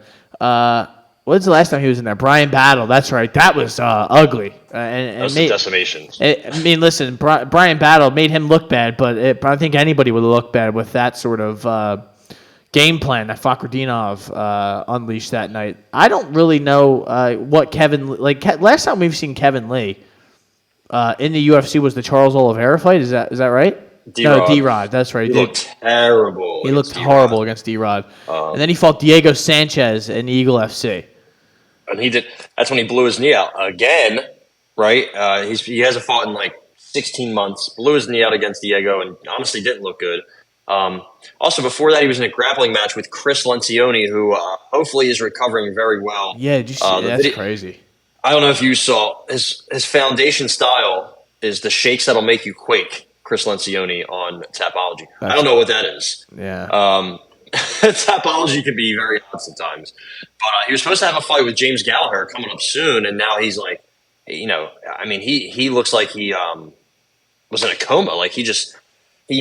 Speaker 2: When's the last time he was in there? Brian Battle. That's right. That was ugly.
Speaker 3: That was a decimation.
Speaker 2: Listen, Brian Battle made him look bad, but I think anybody would look bad with that sort of game plan that Fakhretdinov unleashed that night. I don't really know what Kevin... last time we've seen Kevin Lee in the UFC was the Charles Oliveira fight. Is that right?
Speaker 3: D-Rod.
Speaker 2: No, D-Rod. That's right.
Speaker 3: He looked terrible.
Speaker 2: He looked horrible against D-Rod. And then he fought Diego Sanchez in Eagle FC.
Speaker 3: And he did. That's when he blew his knee out again, right? He hasn't fought in 16 months. Blew his knee out against Diego and honestly didn't look good. Also, before that, he was in a grappling match with Chris Lencioni, who hopefully is recovering very well.
Speaker 2: Yeah, did you see that's crazy.
Speaker 3: I don't know if you saw his foundation style is the shakes that'll make you quake. Chris Lencioni on Tapology. I don't know what that is.
Speaker 2: Yeah.
Speaker 3: Tapology can be very odd sometimes. But he was supposed to have a fight with James Gallagher coming up soon, and now he's he looks like he was in a coma. He just, he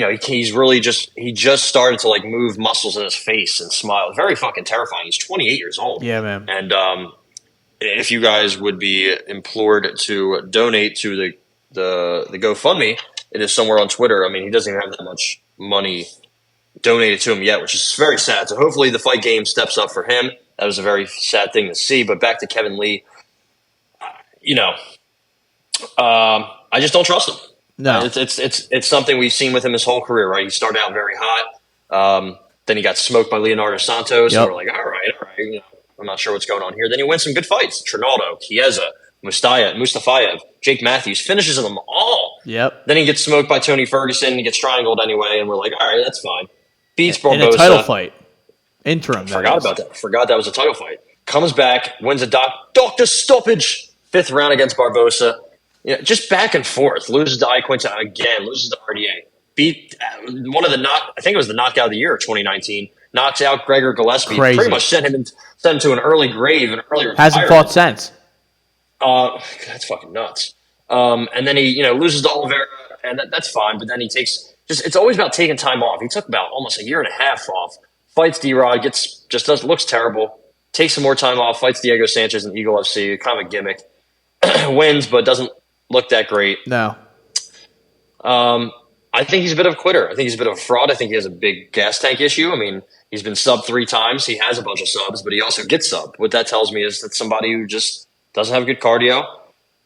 Speaker 3: just started to move muscles in his face and smile. Very fucking terrifying. He's 28 years old.
Speaker 2: Yeah, man.
Speaker 3: And if you guys would be implored to donate to the GoFundMe, it is somewhere on Twitter. He doesn't even have that much money donated to him yet, which is very sad. So hopefully the fight game steps up for him. That was a very sad thing to see. But back to Kevin Lee, I just don't trust him.
Speaker 2: No,
Speaker 3: it's something we've seen with him his whole career. Right, he started out very hot. Then he got smoked by Leonardo Santos. Yep. And we're like, all right. I'm not sure what's going on here. Then he wins some good fights. Trinaldo, Chiesa, Mustafayev, Jake Matthews, finishes them all.
Speaker 2: Yep.
Speaker 3: Then he gets smoked by Tony Ferguson. He gets triangled anyway, and we're like, all right, that's fine. Beats Barbosa.
Speaker 2: In a title fight. Interim.
Speaker 3: Forgot about that. Forgot that was a title fight. Comes back, wins a doctor stoppage. 5th round against Barbosa. Just back and forth. Loses to Iaquinta again. Loses to RDA. Beat one of I think it was the knockout of the year of 2019. Knocks out Gregor Gillespie.
Speaker 2: Crazy.
Speaker 3: Pretty much sent him to an early grave, an early retirement.
Speaker 2: Hasn't fought since.
Speaker 3: That's fucking nuts. And then he, loses to Oliveira, and that's fine. But then he takes it's always about taking time off. He took about almost a year and a half off. Fights D-Rod, looks terrible. Takes some more time off. Fights Diego Sanchez in Eagle FC, kind of a gimmick. Wins, but doesn't look that great.
Speaker 2: No.
Speaker 3: I think he's a bit of a quitter. I think he's a bit of a fraud. I think he has a big gas tank issue. He's been subbed 3 times. He has a bunch of subs, but he also gets subbed. What that tells me is that somebody who just doesn't have good cardio.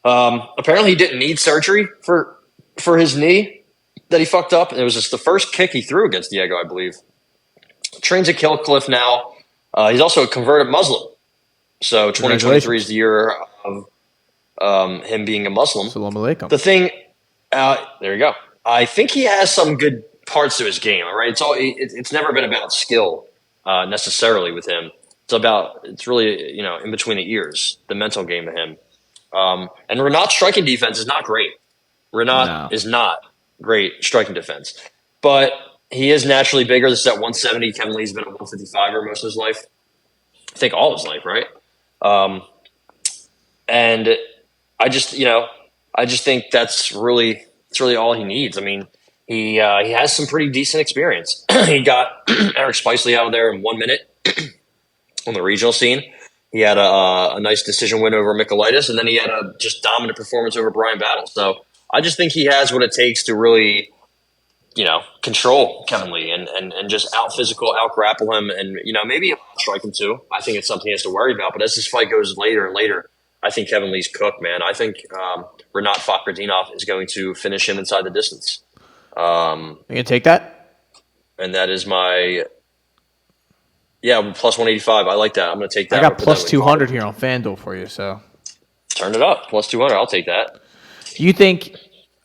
Speaker 3: Apparently, he didn't need surgery for his knee that he fucked up. It was just the first kick he threw against Diego, I believe. Trains at Killcliff now. He's also a converted Muslim. So 2023 is the year of him being a Muslim.
Speaker 2: Assalamu alaikum.
Speaker 3: The thing, there you go. I think he has some good parts to his game. All right, it's never been about skill necessarily with him. It's really in between the ears, the mental game of him. And Renat's striking defense is not great. Renat is not great striking defense, but he is naturally bigger. This is at 170. Kevin Lee's been a 155er most of his life. think all his life, right? And I just think that's really all he needs. I mean, he has some pretty decent experience. He got Eric Spicely out of there in 1 minute on the regional scene. He had a nice decision win over Michaelitis, and then he had a just dominant performance over Brian Battle. So I just think he has what it takes to really, control Kevin Lee and just out physical, out grapple him, and maybe strike him too. I think it's something he has to worry about. But as this fight goes later and later, I think Kevin Lee's cooked, man. I think Renat Fakhretdinov is going to finish him inside the distance.
Speaker 2: You gonna take that?
Speaker 3: And that is my plus 185. I like that. I'm gonna take that.
Speaker 2: I got plus 200 here on FanDuel for you, so
Speaker 3: turn it up. Plus 200. I'll take that.
Speaker 2: You think?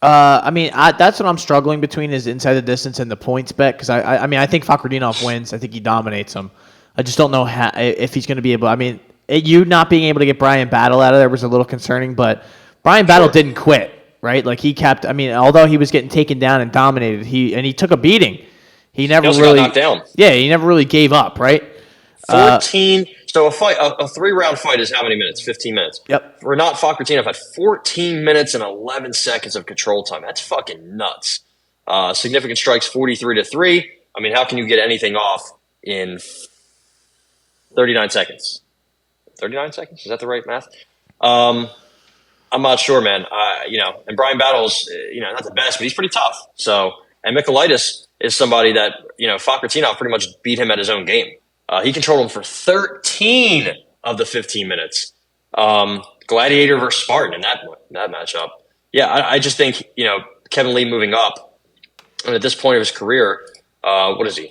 Speaker 2: That's what I'm struggling between is inside the distance and the points bet because I think Fakhretdinov wins. I think he dominates him. I just don't know if he's going to be able. I mean, you not being able to get Brian Battle out of there was a little concerning, but Brian Battle didn't quit, right? Like he kept. I mean, although he was getting taken down and dominated, he took a beating. He never really
Speaker 3: got knocked down.
Speaker 2: Yeah, he never really gave up, right?
Speaker 3: 14. So a 3-round fight is how many minutes? 15 minutes.
Speaker 2: Yep.
Speaker 3: Renat Fakhretdinov had 14 minutes and 11 seconds of control time. That's fucking nuts. Significant strikes 43-3. I mean, how can you get anything off in 39 seconds? 39 seconds? Is that the right math? I'm not sure, man. And Brian Battle's, not the best, but he's pretty tough. So, and Michaelitis is somebody that, Fakhretdinov pretty much beat him at his own game. He controlled him for 13 of the 15 minutes. Gladiator versus Spartan in that matchup. Yeah, I just think, Kevin Lee moving up, and at this point of his career, what is he?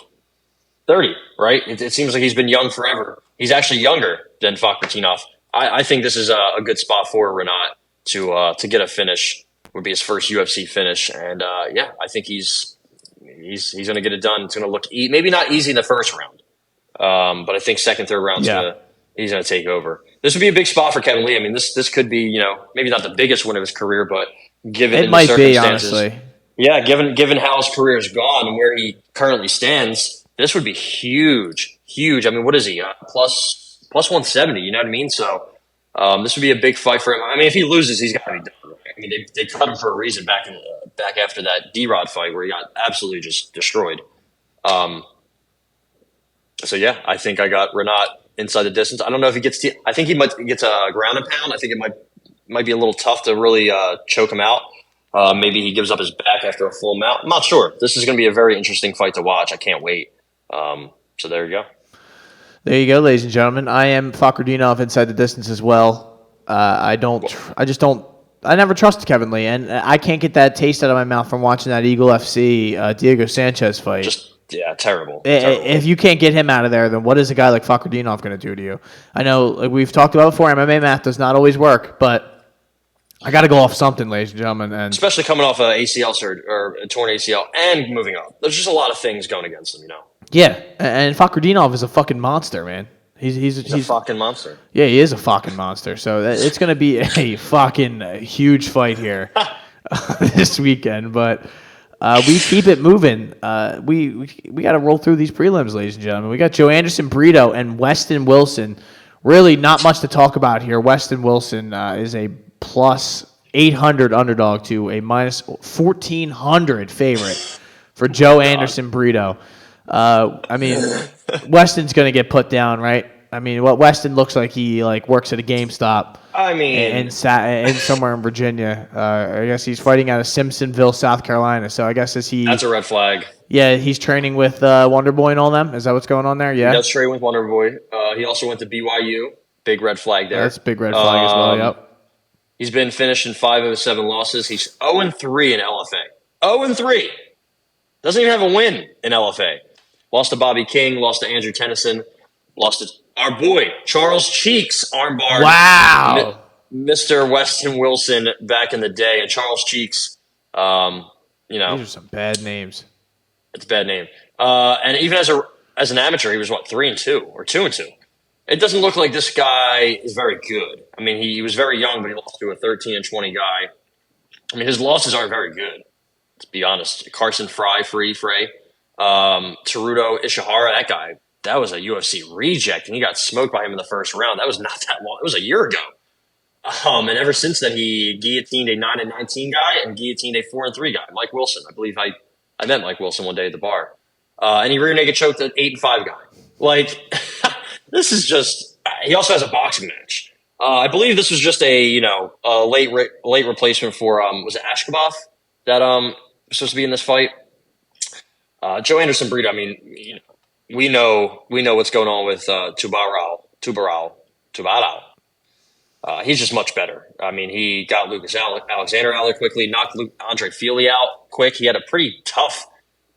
Speaker 3: 30, right? It seems like he's been young forever. He's actually younger than Fakhretdinov. I think this is a good spot for Renat to get a finish. Would be his first UFC finish, and I think he's going to get it done. It's going to look maybe not easy in the first round. But I think second, third round, he's going to take over. This would be a big spot for Kevin Lee. I mean, this could be, maybe not the biggest win of his career, but given the circumstances, honestly. Yeah, given how his career has gone and where he currently stands, this would be huge. I mean, what is he? Plus 170. You know what I mean? So this would be a big fight for him. I mean, if he loses, he's got to be done. Right? I mean, they cut him for a reason back after that D-Rod fight where he got absolutely just destroyed. So, I think I got Renat inside the distance. I don't know if he gets I think he might get a ground and pound. I think it might be a little tough to really choke him out. Maybe he gives up his back after a full mount. I'm not sure. This is going to be a very interesting fight to watch. I can't wait. So there you go.
Speaker 2: There you go, ladies and gentlemen. I am Fakhretdinov inside the distance as well. I never trusted Kevin Lee, and I can't get that taste out of my mouth from watching that Eagle FC Diego Sanchez fight.
Speaker 3: Terrible.
Speaker 2: If you can't get him out of there, then what is a guy like Fakhretdinov going to do to you? I know, like we've talked about before, MMA math does not always work, but I got to go off something, ladies and gentlemen. And
Speaker 3: especially coming off a ACL surgery or a torn ACL and moving up. There's just a lot of things going against him,
Speaker 2: Yeah, and Fakhretdinov is a fucking monster, man. He's
Speaker 3: a fucking monster.
Speaker 2: Yeah, he is a fucking monster. So it's going to be a fucking huge fight here this weekend, but. We keep it moving. We got to roll through these prelims, ladies and gentlemen. We got Joe Anderson Brito and Weston Wilson. Really not much to talk about here. Weston Wilson is a plus 800 underdog to a minus 1,400 favorite for Joe Anderson Brito. I mean, Weston's going to get put down, right? I mean, what Weston looks like he works at a GameStop.
Speaker 3: I mean,
Speaker 2: and somewhere in Virginia. I guess he's fighting out of Simpsonville, South Carolina. So I guess that's
Speaker 3: a red flag.
Speaker 2: Yeah, he's training with Wonder Boy and all them. Is that what's going on there? Yeah,
Speaker 3: he does train with Wonder Boy. He also went to BYU. Big red flag there.
Speaker 2: That's a big red flag as well. Yep.
Speaker 3: He's been finishing 5 of his 7 losses. He's 0-3 in LFA. 0-3. Doesn't even have a win in LFA. Lost to Bobby King. Lost to Andrew Tennyson. Lost to our boy, Charles Cheeks, armbar.
Speaker 2: Wow.
Speaker 3: Mr. Weston Wilson back in the day. And Charles Cheeks,
Speaker 2: These are some bad names.
Speaker 3: It's a bad name. And even as an amateur, he was, 3-2 or 2-2. It doesn't look like this guy is very good. I mean, he was very young, but he lost to a 13-20 guy. I mean, his losses aren't very good, to be honest. Carson Frey. Teruto Ishihara, that guy that was a UFC reject, and he got smoked by him in the first round. That was not that long. It was a year ago. And ever since then, he guillotined a 9-19 guy and guillotined a 4-3 guy, Mike Wilson. I believe I met Mike Wilson one day at the bar. And he rear naked choked an 8-5 guy. Like, this is just. He also has a boxing match. I believe this was just a late replacement for was it Ashkabov that was supposed to be in this fight. Joe Anderson Brito. I mean, we know what's going on with Tubarão. He's just much better. I mean, he got Lucas Alexander out there quickly, knocked Andre Fili out quick. He had a pretty tough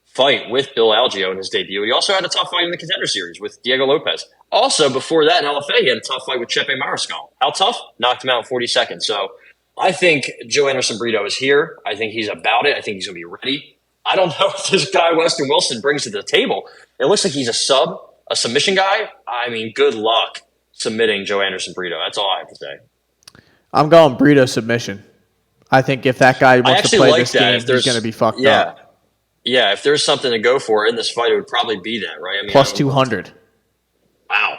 Speaker 3: fight with Bill Algeo in his debut. He also had a tough fight in the Contender Series with Diego Lopez. Also, before that in LFA, he had a tough fight with Chepe Mariscal. How tough? Knocked him out in 40 seconds. So I think Joe Anderson Brito is here. I think he's about it. I think he's going to be ready. I don't know what this guy Weston Wilson brings to the table. It looks like he's a submission guy. I mean, good luck submitting Joe Anderson Brito. That's all I have to say. I'm
Speaker 2: going Brito submission. I think if that guy wants to play this game, he's going to be fucked up.
Speaker 3: Yeah, if there's something to go for in this fight, it would probably be that, right? I mean,
Speaker 2: plus 200.
Speaker 3: Wow.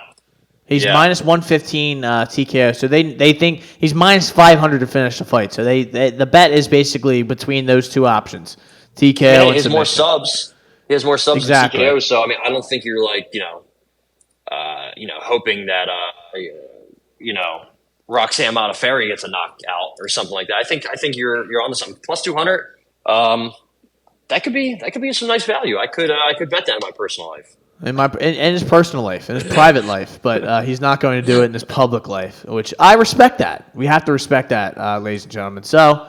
Speaker 2: He's minus 115 TKO, so they think he's minus 500 to finish the fight. So the bet is basically between those two options, TKO and
Speaker 3: he has
Speaker 2: submission.
Speaker 3: more subs. He has more subs than TKO. So I mean, I don't think you're like hoping that Roxanne Modafferi gets a knockout or something like that. I think you're on to something. Plus 200. That could be some nice value. I could bet that in my personal life.
Speaker 2: In his personal life, in his private life, but he's not going to do it in his public life, which I respect that. We have to respect that, ladies and gentlemen. So,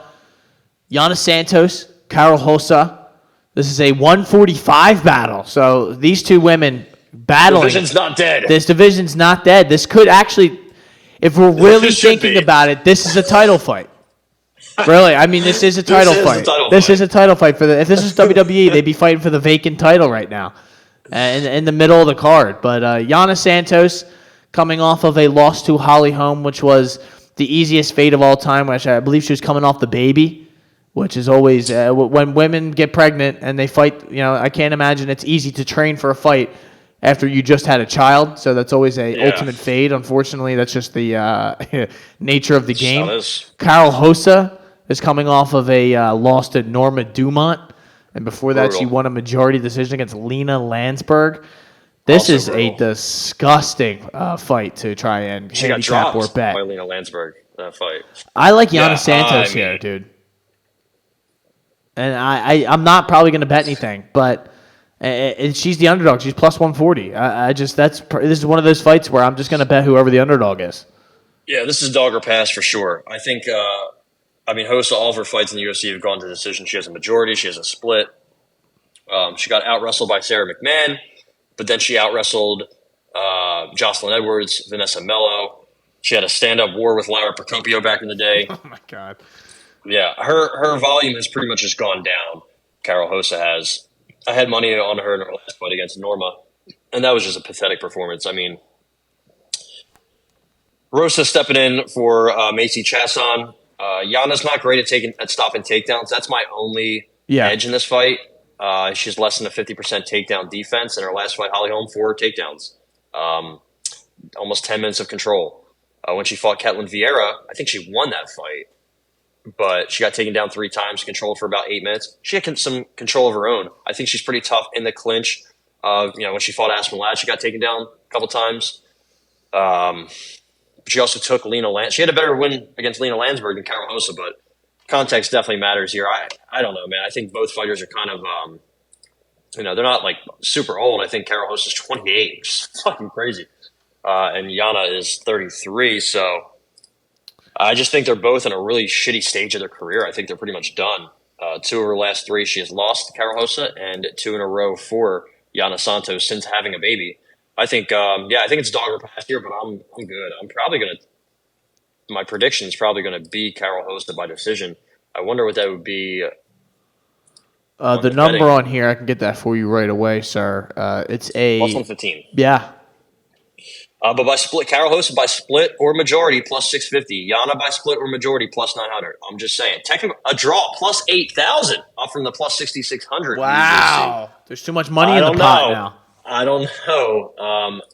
Speaker 2: Yana Santos, Carol Hossa. This is a 145 battle. So these two women battling.
Speaker 3: The division's not dead.
Speaker 2: This division's not dead. This could actually, if we're really thinking about it, this is a title fight. Really, I mean, this is a title fight. This is a title fight if this is WWE, they'd be fighting for the vacant title right now, in the middle of the card. But Yana Santos, coming off of a loss to Holly Holm, which was the easiest fate of all time. Which I believe she was coming off the baby, which is always when women get pregnant and they fight. I can't imagine it's easy to train for a fight after you just had a child. So that's always a ultimate fade. Unfortunately, that's just the nature of the game. Carol Hossa is coming off of a loss to Norma Dumont. And before that, she won a majority decision against Lena Landsberg. This is a disgusting fight to try and handicap or bet.
Speaker 3: By Lena Landsberg, that fight.
Speaker 2: I like Yana Santos here, dude. And I'm not probably going to bet anything, but she's the underdog. She's plus 140. This is one of those fights where I'm just going to bet whoever the underdog is.
Speaker 3: Yeah, this is dog or pass for sure. I think. Hossa, all of her fights in the UFC have gone to decision. She has a majority. She has a split. She got out-wrestled by Sarah McMahon, but then she out-wrestled Jocelyn Edwards, Vanessa Mello. She had a stand-up war with Lara Procopio back in the day.
Speaker 2: Oh, my God.
Speaker 3: Yeah, her volume has pretty much just gone down. Carol Hossa has. I had money on her in her last fight against Norma, and that was just a pathetic performance. I mean, Rosa stepping in for Macy Chasson. Yana's not great at stopping takedowns. That's my only edge in this fight. She's less than a 50% takedown defense. In her last fight, Holly Holm, 4 takedowns. Almost 10 minutes of control. When she fought Ketlin Vieira, I think she won that fight. But she got taken down 3 times, controlled for about 8 minutes. She had some control of her own. I think she's pretty tough in the clinch. When she fought Aspen Ladd, she got taken down a couple times. She also took Lena Landsberg. She had a better win against Lena Landsberg than Carol Hossa, but context definitely matters here. I don't know, man. I think both fighters are kind of, they're not like super old. I think Carol Hossa's 28, which is fucking crazy. And Yana is 33. So I just think they're both in a really shitty stage of their career. I think they're pretty much done. 2 of her last 3, she has lost to Carol Hossa, and 2 in a row for Yana Santos since having a baby. I think, I think it's dog or pass here, but I'm good. I'm probably going to, my prediction is probably going to be Carol Hossa by decision. I wonder what that would be.
Speaker 2: The number on here, I can get that for you right away, sir. It's a
Speaker 3: plus 115.
Speaker 2: Yeah.
Speaker 3: But by split, Carol Hossa by split or majority plus 650. Yana by split or majority plus 900. I'm just saying. Technically, a draw plus 8,000 up from the plus 6,600.
Speaker 2: Wow. There's too much money in the pot now.
Speaker 3: I don't know.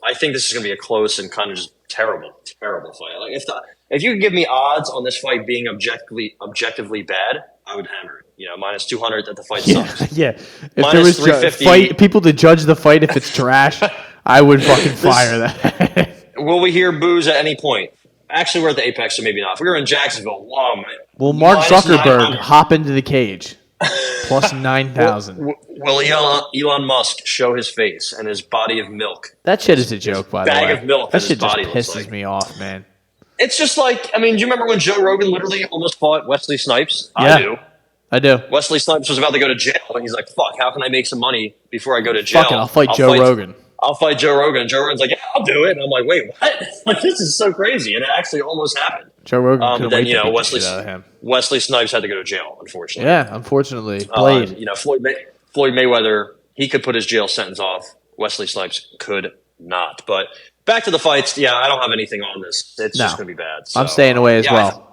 Speaker 3: I think this is going to be a close and kind of just terrible fight. Like if you could give me odds on this fight being objectively bad, I would hammer it. Minus 200 that the fight sucks.
Speaker 2: Yeah. If
Speaker 3: minus
Speaker 2: there was
Speaker 3: 350
Speaker 2: people to judge the fight if it's trash, I would fucking fire that.
Speaker 3: Will we hear boos at any point? Actually, we're at the Apex, so maybe not. If we were in Jacksonville,
Speaker 2: will Mark Zuckerberg hop into the cage? Plus 9,000.
Speaker 3: Will Elon Musk show his face and his body of milk?
Speaker 2: That shit is a joke, by the way.
Speaker 3: Bag of milk.
Speaker 2: That shit just pisses me off, man.
Speaker 3: It's just like, do you remember when Joe Rogan literally almost fought Wesley Snipes?
Speaker 2: Yeah, I do.
Speaker 3: Wesley Snipes was about to go to jail, and he's like, fuck, how can I make some money before I go to jail?
Speaker 2: Fuck it, I'll fight Joe Rogan.
Speaker 3: I'll fight Joe Rogan. And Joe Rogan's like, yeah, I'll do it. And I'm like, wait, what? Like, this is so crazy. And it actually almost happened.
Speaker 2: Joe Rogan couldn't wait to beat
Speaker 3: Wesley,
Speaker 2: the shit out of him.
Speaker 3: Wesley Snipes had to go to jail, unfortunately.
Speaker 2: Yeah, unfortunately. Blade.
Speaker 3: Floyd Mayweather, he could put his jail sentence off. Wesley Snipes could not. But back to the fights. Yeah, I don't have anything on this. It's just going to be bad. So,
Speaker 2: I'm staying away as well.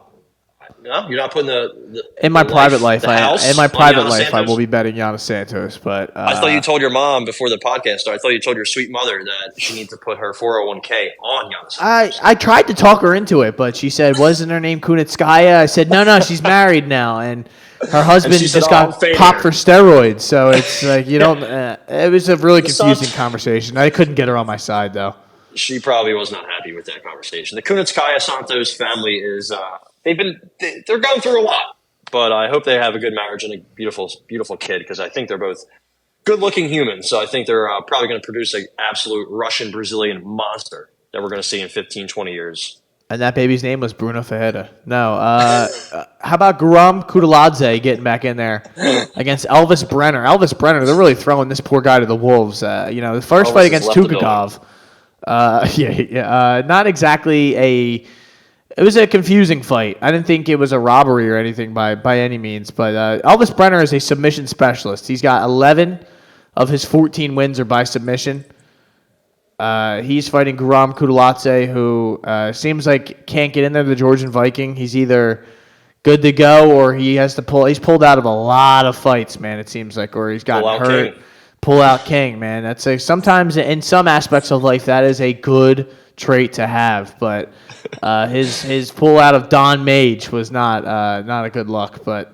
Speaker 3: No, you're not putting the
Speaker 2: in my private life. I
Speaker 3: Santos?
Speaker 2: will be betting Giannis Santos. But
Speaker 3: I thought you told your mom before the podcast started. I thought you told your sweet mother that she needs to put her 401k on Giannis Santos.
Speaker 2: I tried to talk her into it, but she said, "Wasn't her name Kunitskaya?" I said, "No, she's married now, and her husband just got popped for steroids." So it's like you don't. It was a really confusing conversation. I couldn't get her on my side though.
Speaker 3: She probably was not happy with that conversation. The Kunitskaya Santos family is. They're going through a lot, but I hope they have a good marriage and a beautiful kid because I think they're both good-looking humans. So I think they're probably going to produce an absolute Russian-Brazilian monster that we're going to see in 15, 20 years.
Speaker 2: And that baby's name was Bruno Ferreira. No. How about Guram Kutaladze getting back in there against Elvis Brenner? Elvis Brenner, they're really throwing this poor guy to the wolves. The first fight against Tukagov, not exactly It was a confusing fight. I didn't think it was a robbery or anything by any means. But Elvis Brenner is a submission specialist. He's got 11 of his 14 wins are by submission. He's fighting Guram Kutaladze, who seems like can't get in there, the Georgian Viking. He's either good to go or he has to pull. He's pulled out of a lot of fights, man, it seems like, or he's gotten hurt. Pull out king, man. That's sometimes in some aspects of life that is a good trait to have, but his pull out of Don Mage was not a good look. But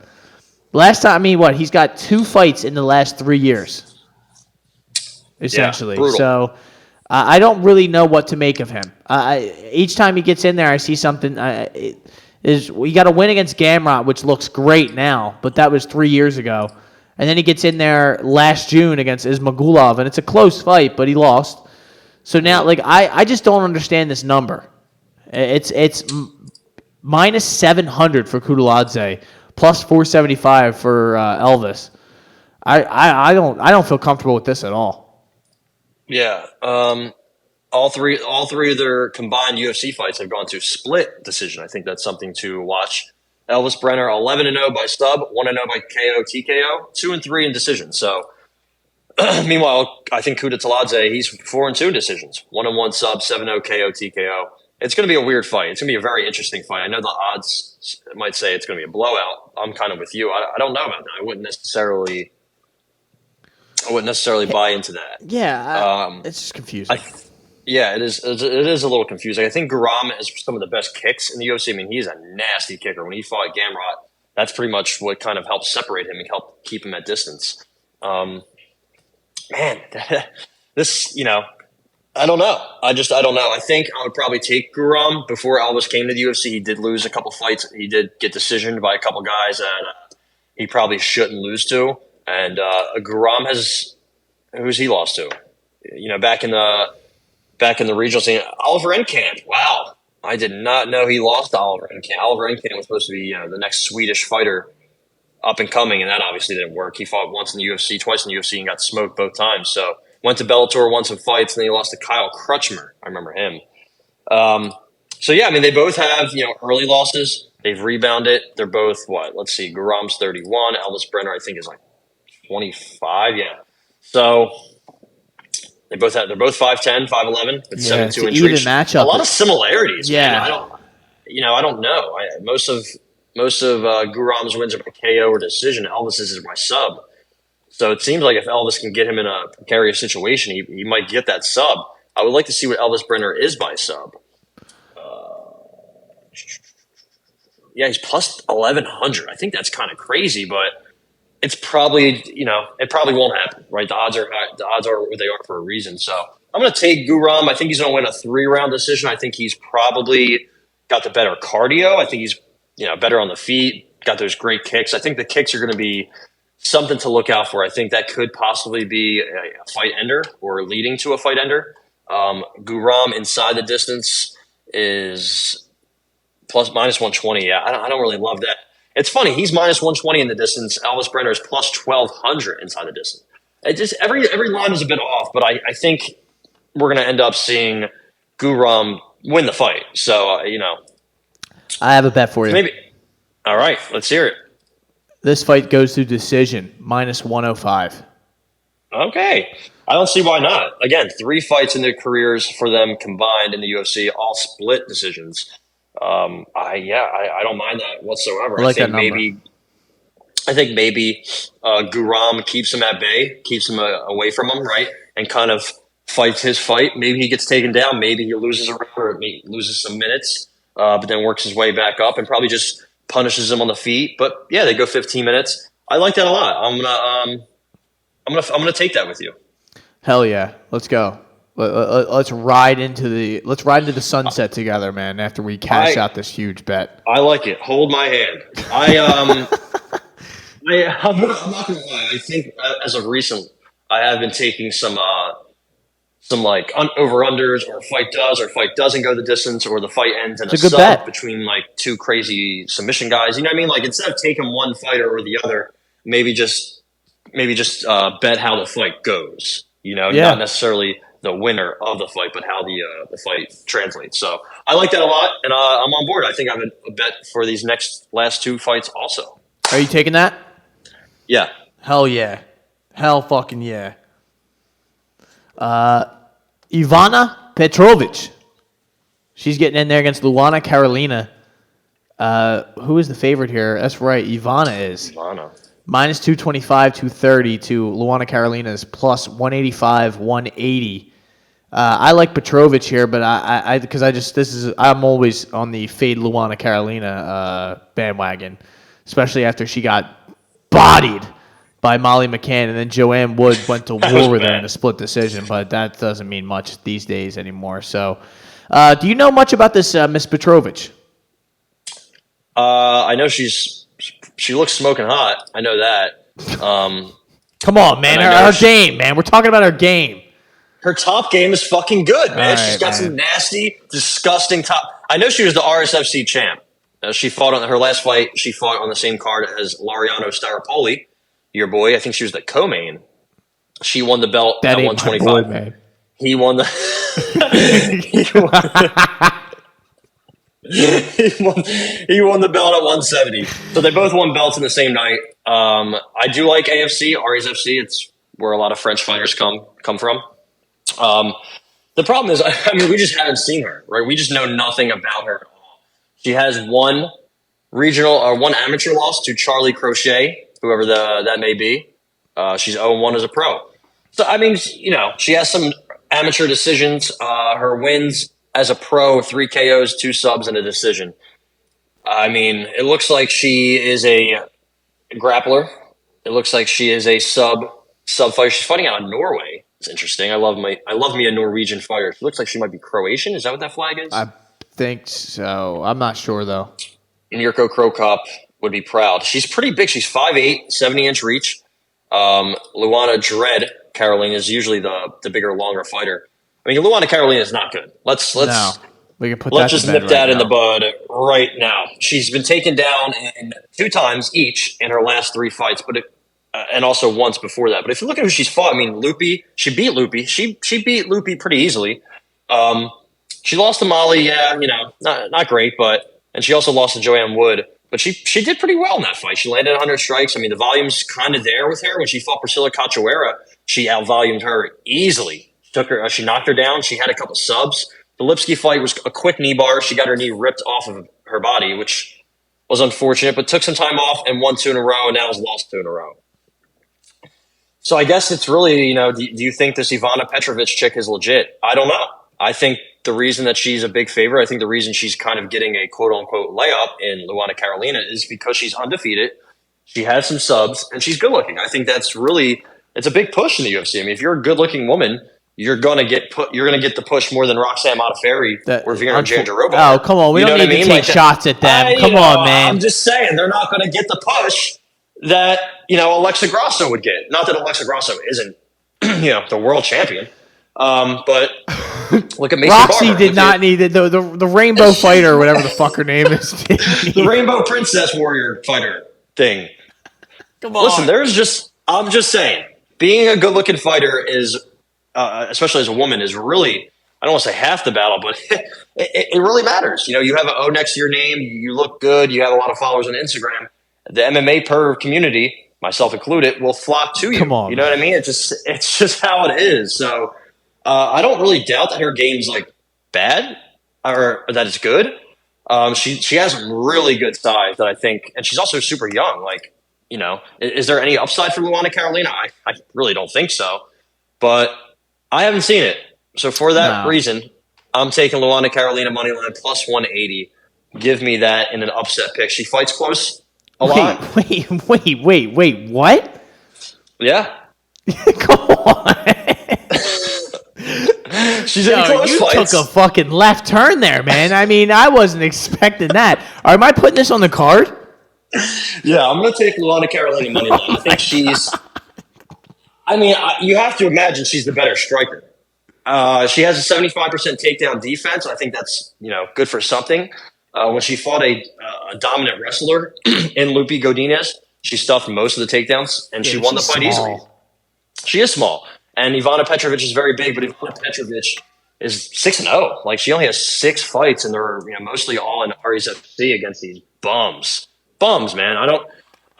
Speaker 2: last time, he's got 2 fights in the last 3 years, essentially.
Speaker 3: Yeah,
Speaker 2: so I don't really know what to make of him. Each time he gets in there, I see something. We got a win against Gamrot, which looks great now, but that was 3 years ago. And then he gets in there last June against Ismagulov, and it's a close fight, but he lost. So now, I just don't understand this number. It's minus 700 for Kutaladze, plus 475 for Elvis. I don't feel comfortable with this at all.
Speaker 3: Yeah, all three of their combined UFC fights have gone to split decision. I think that's something to watch. Elvis Brenner 11-0 by sub, 1-0 by KO TKO, 2-3 in decision. So. Meanwhile, I think Kutaladze, he's 4-2 decisions. 1-1 sub, 7-0 KO TKO. It's going to be a weird fight. It's going to be a very interesting fight. I know the odds might say it's going to be a blowout. I'm kind of with you. I don't know about that. I wouldn't necessarily buy into that.
Speaker 2: Yeah, it's just confusing.
Speaker 3: It is a little confusing. I think Guram has some of the best kicks in the UFC. He's a nasty kicker. When he fought Gamrot, that's pretty much what kind of helped separate him and helped keep him at distance. Man, this, I don't know. I don't know. I think I would probably take Guram before Elvis came to the UFC. He did lose a couple fights. He did get decisioned by a couple guys that he probably shouldn't lose to. And Guram who's he lost to? Back in the regional scene, Oliver Enkamp. Wow. I did not know he lost to Oliver Enkamp. Oliver Enkamp was supposed to be, the next Swedish fighter up and coming, and that obviously didn't work. He fought once in the UFC, twice in the UFC, and got smoked both times. So went to Bellator, won some fights, and then he lost to Kyle Crutchmer. I remember him. They both have early losses. They've rebounded. They're both Let's see. Guram's 31. Elvis Brenner, I think, is 25. Yeah. So they're both 5'10", 5'11", but 7'2" in reach.
Speaker 2: Matchup.
Speaker 3: A lot of similarities.
Speaker 2: Yeah.
Speaker 3: Man. I don't know. Most of Guram's wins are by KO or decision. Elvis's is by sub. So it seems like if Elvis can get him in a precarious situation, he might get that sub. I would like to see what Elvis Brenner is by sub. Yeah, he's plus 1,100. I think that's kind of crazy, but it's probably, it probably won't happen, right? The odds are what they are for a reason. So I'm going to take Guram. I think he's going to win a 3-round decision. I think he's probably got the better cardio. I think he's, better on the feet, got those great kicks. I think the kicks are going to be something to look out for. I think that could possibly be a fight ender or leading to a fight ender. Guram inside the distance is minus 120. Yeah, I don't really love that. It's funny. He's minus 120 in the distance. Elvis Brenner is plus 1,200 inside the distance. It just every line is a bit off, but I think we're going to end up seeing Guram win the fight. So
Speaker 2: I have a bet for you.
Speaker 3: Maybe. All right, let's hear it.
Speaker 2: This fight goes to decision, minus 105.
Speaker 3: Okay. I don't see why not. Again, 3 fights in their careers for them combined in the UFC, all split decisions. I don't mind that whatsoever.
Speaker 2: I like that number.
Speaker 3: I think maybe Guram keeps him at bay, keeps him away from him, right, and kind of fights his fight. Maybe he gets taken down. Maybe he loses a round or loses some minutes, but then works his way back up and probably just punishes him on the feet. But yeah, they go 15 minutes. I like that a lot. I'm gonna take that with you.
Speaker 2: Hell yeah, let's go. Let's ride into the sunset together, man. After we cash out this huge bet,
Speaker 3: I like it. Hold my hand. I'm not gonna lie. I think as of recent, I have been taking some like over unders, or fight does or fight doesn't go the distance, or the fight ends in a sub bet between like 2 crazy submission guys. You know what I mean? Like instead of taking one fighter or the other, maybe just bet how the fight goes. Not necessarily the winner of the fight, but how the fight translates. So I like that a lot, and I'm on board. I think I have a bet for these last 2 fights also.
Speaker 2: Are you taking that?
Speaker 3: Yeah.
Speaker 2: Hell yeah. Hell fucking yeah. Ivana Petrovic. She's getting in there against Luana Carolina. Who is the favorite here? That's right, Ivana is.
Speaker 3: Ivana. Minus
Speaker 2: 225, 230 to Luana Carolina's plus 185, 180. I like Petrovic here, but I'm always on the fade Luana Carolina bandwagon, especially after she got bodied by Molly McCann, and then Joanne Wood went to war with her in a split decision, but that doesn't mean much these days anymore. So, do you know much about this Miss Petrovic?
Speaker 3: I know she looks smoking hot. I know that.
Speaker 2: Come on, man. Her game, man. We're talking about her game.
Speaker 3: Her top game is fucking good, man. Right, she's got some nasty, disgusting top. I know she was the RSFC champ. She fought on her last fight. She fought on the same card as Lariano Staropoli, your boy. I think she was the co-main. She won the belt at 125. Boy, man. He won the. He won the belt at 170. So they both won belts in the same night. I do like AFC, RSFC. It's where a lot of French fighters come from. The problem is, we just haven't seen her, right? We just know nothing about her at all. She has one amateur loss to Charlie Crochet, whoever that may be. She's 0-1 as a pro. So, she has some amateur decisions. Her wins as a pro, 3 KOs, 2 subs, and a decision. It looks like she is a grappler. It looks like she is a sub fighter. She's fighting out of Norway. It's interesting. I love me a Norwegian fighter. She looks like she might be Croatian. Is that what that flag is?
Speaker 2: I think so. I'm not sure though.
Speaker 3: Mirko Krokop would be proud. She's pretty big. She's 5'8", 70-inch reach. Luana Dread Carolina is usually the bigger, longer fighter. Luana Carolina is not good. Let's
Speaker 2: we can put
Speaker 3: let's just nip that in the bud right now. She's been taken down 2 times each in her last 3 fights, and also once before that. But if you look at who she's fought, Loopy, she beat Loopy. She beat Loopy pretty easily. She lost to Molly, not great, and she also lost to Joanne Wood. But she did pretty well in that fight. She landed 100 strikes. The volume's kind of there with her. When she fought Priscilla Cachoeira, she outvolumed her easily. She knocked her down. She had a couple subs. The Lipsky fight was a quick knee bar. She got her knee ripped off of her body, which was unfortunate, but took some time off and won 2 in a row, and now has lost 2 in a row. So I guess it's really, do you think this Ivana Petrovic chick is legit? I don't know. I think the reason that she's a big favorite, I think the reason she's kind of getting a quote unquote layup in Luana Carolina is because she's undefeated. She has some subs and she's good looking. I think it's a big push in the UFC. I mean, if you're a good looking woman, you're gonna get the push more than Roxanne Modafferi or Vera Jandiroba.
Speaker 2: Oh, come on. We don't need to take shots at them. Come on, man.
Speaker 3: I'm just saying they're not going to get the push that, Alexa Grasso would get. Not that Alexa Grasso isn't, the world champion. But look at Macy
Speaker 2: Roxy
Speaker 3: Barber.
Speaker 2: did not need it. The Rainbow Fighter or whatever the fuck her name is.
Speaker 3: The Rainbow Princess Warrior Fighter thing.
Speaker 2: Come on.
Speaker 3: Listen, I'm just saying, being a good looking fighter is, especially as a woman, is really, I don't want to say half the battle, but it really matters. You have an O next to your name. You look good. You have a lot of followers on Instagram. The MMA perv community, myself included, will flock to you.
Speaker 2: Come on.
Speaker 3: You know what I mean? It's just how it is. So I don't really doubt that her game's like bad or that it's good. She has some really good size that I think, and she's also super young. Like, is there any upside for Luana Carolina? I really don't think so, but I haven't seen it. So for that reason, I'm taking Luana Carolina moneyline plus 180. Give me that in an upset pick. She fights close a lot.
Speaker 2: Wait, what?
Speaker 3: Yeah.
Speaker 2: Come on.
Speaker 3: She's in close
Speaker 2: you
Speaker 3: fights.
Speaker 2: took a fucking left turn there, man. I mean, I wasn't expecting that. Am I putting this on the card?
Speaker 3: Yeah, I'm going to take Luana Carolina moneyline. I think she's... you have to imagine she's the better striker. She has a 75% takedown defense. I think that's, good for something. When she fought a dominant wrestler in Lupe Godinez, she stuffed most of the takedowns, and she won the fight easily. She is small. And Ivana Petrovic is very big, but Ivana Petrovic is 6-0. Like, she only has 6 fights, and they're mostly all in Aries FC against these bums. Bums, man. I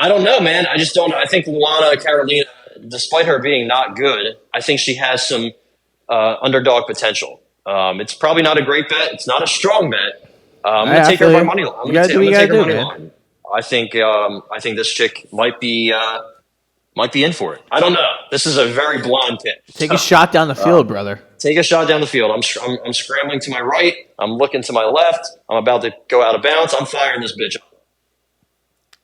Speaker 3: don't know, man. I just don't. I think Luana Carolina, despite her being not good, I think she has some underdog potential. It's probably not a great bet. It's not a strong bet. I'm going to take her by money line. I'm going to take her money line. I think this chick might be in for it. I don't know. This is a very blind pick.
Speaker 2: Take a shot down the field, brother.
Speaker 3: Take a shot down the field. I'm scrambling to my right. I'm looking to my left. I'm about to go out of bounds. I'm firing this bitch up.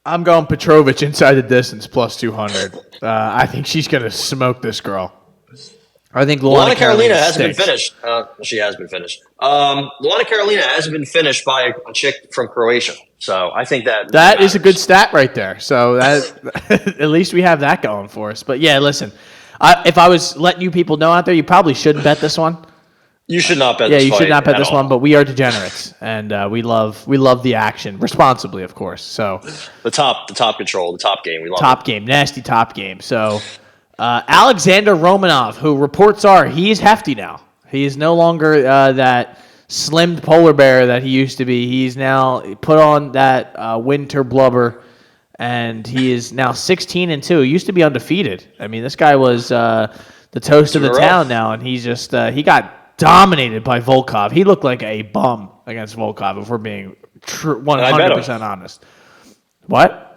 Speaker 2: I'm going Petrovic inside the distance plus 200. I think she's going to smoke this girl. I think Luana
Speaker 3: Carolina hasn't been finished. She has been finished. Luana Carolina hasn't been finished by a chick from Croatia. So I think that
Speaker 2: is a good stat right there. So that at least we have that going for us. But yeah, listen, if I was letting you people know out there, you probably shouldn't bet this one.
Speaker 3: You should not bet this
Speaker 2: fight. Yeah, you should not bet this
Speaker 3: all.
Speaker 2: one, but we are degenerates, and we love the action, responsibly, of course. So
Speaker 3: the top control, the top game. We love
Speaker 2: top game, nasty top game. So Alexander Romanov, who reports are he's hefty now. He is no longer that slimmed polar bear that he used to be. He's now put on that winter blubber, and he is now 16-2. He used to be undefeated. I mean, this guy was the toast of the town now, and he's just he got dominated by Volkov. He looked like a bum against Volkov, if we're being 100% honest. What?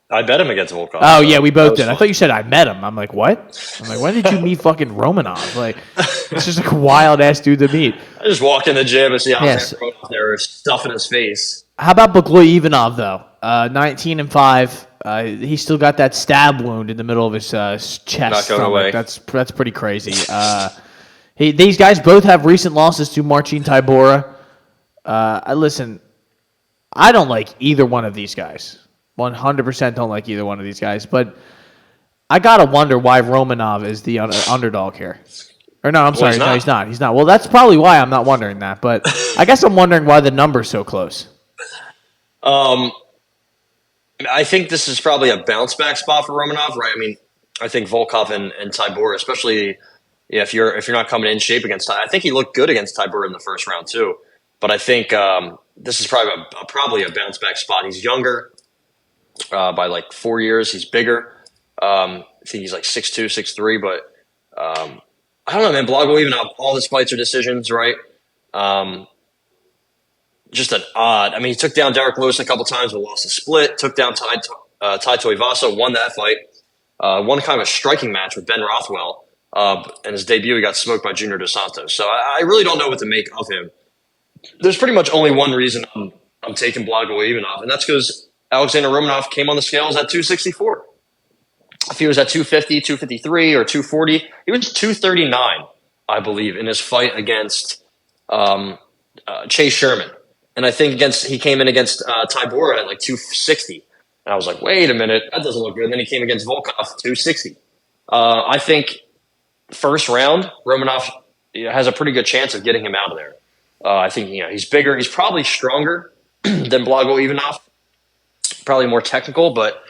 Speaker 3: I bet him against Volkov.
Speaker 2: Oh, yeah, we both did. I thought you said I met him. I'm like, what? I'm like, when did you meet fucking Romanov? Like, it's just like a wild-ass dude to meet.
Speaker 3: I just walked in the gym and see Romanov there stuffing his face.
Speaker 2: How about Bagloy Ivanov, though? 19-5. He still got that stab wound in the middle of his chest.
Speaker 3: Not going away.
Speaker 2: That's pretty crazy. These guys both have recent losses to Marcin Tybura. Listen, I don't like either one of these guys. 100% don't like either one of these guys. But I got to wonder why Romanov is the underdog here. Or no, I'm sorry. No, he's not. He's not. Well, that's probably why I'm not wondering that. But I guess I'm wondering why the number's so close.
Speaker 3: I think this is probably a bounce back spot for Romanov, right? I mean, I think Volkov and Tybura, especially if you're not coming in shape against Tybura. I think he looked good against Tybura in the first round too. But I think this is probably a bounce back spot. He's younger by like 4 years. He's bigger. I think he's like 6'2", 6'3", but I don't know, man. Blago, even all his fights are decisions, right? Just an odd. I mean, he took down Derek Lewis a couple times, but lost a split. Took down Tai Tuivasa, won that fight. won kind of a striking match with Ben Rothwell. In his debut, he got smoked by Junior Dos Santos. So I really don't know what to make of him. There's pretty much only one reason I'm taking Blagojevic, and that's because Alexander Romanov came on the scales at 264. If he was at 250, 253, or 240, he was 239, I believe, in his fight against Chase Sherman. And I think he came in against Tybura at like 260. And I was like, wait a minute, that doesn't look good. And then he came against Volkov, 260. I think first round, Romanov has a pretty good chance of getting him out of there. I think he's bigger. He's probably stronger than Blagojevic. Probably more technical, but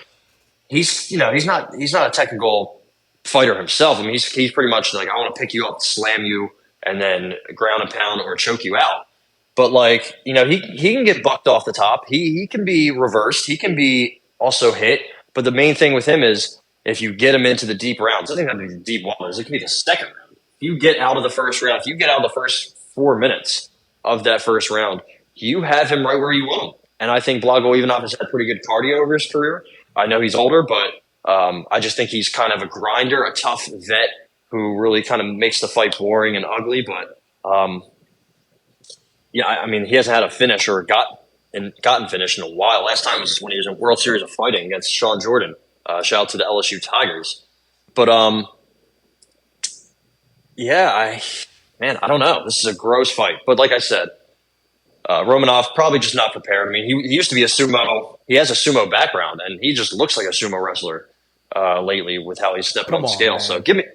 Speaker 3: he's not a technical fighter himself. I mean, he's pretty much like, I want to pick you up, slam you, and then ground and pound or choke you out. But he can get bucked off the top. He can be reversed. He can be also hit. But the main thing with him is if you get him into the deep rounds, I think that'd be the deep waters. It can be the second round. If you get out of the first round, if you get out of the first 4 minutes of that first round, you have him right where you want him. And I think Blagojevic has had pretty good cardio over his career. I know he's older, but I just think he's kind of a grinder, a tough vet who really kind of makes the fight boring and ugly. But he hasn't had a finish or gotten finished in a while. Last time was when he was in World Series of Fighting against Sean Jordan. Shout out to the LSU Tigers. But I don't know. This is a gross fight. But like I said, Romanov probably just not prepared. I mean, he used to be a sumo. He has a sumo background, and he just looks like a sumo wrestler lately with how he's stepping on the scale. Man. So give me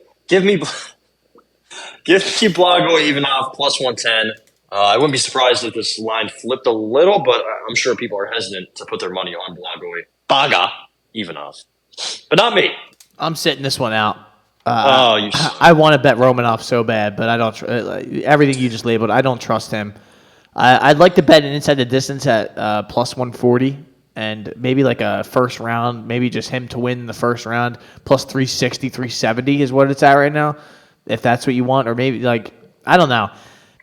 Speaker 3: Blagojevic plus 110. I wouldn't be surprised if this line flipped a little, but I'm sure people are hesitant to put their money on Blagojevic, but not me.
Speaker 2: I'm sitting this one out. I want to bet Romanov so bad, but I don't. Everything you just labeled, I don't trust him. I'd like to bet an inside the distance at plus 140, and maybe like a first round, maybe just him to win the first round, plus 360, 370 is what it's at right now, if that's what you want, or maybe I don't know.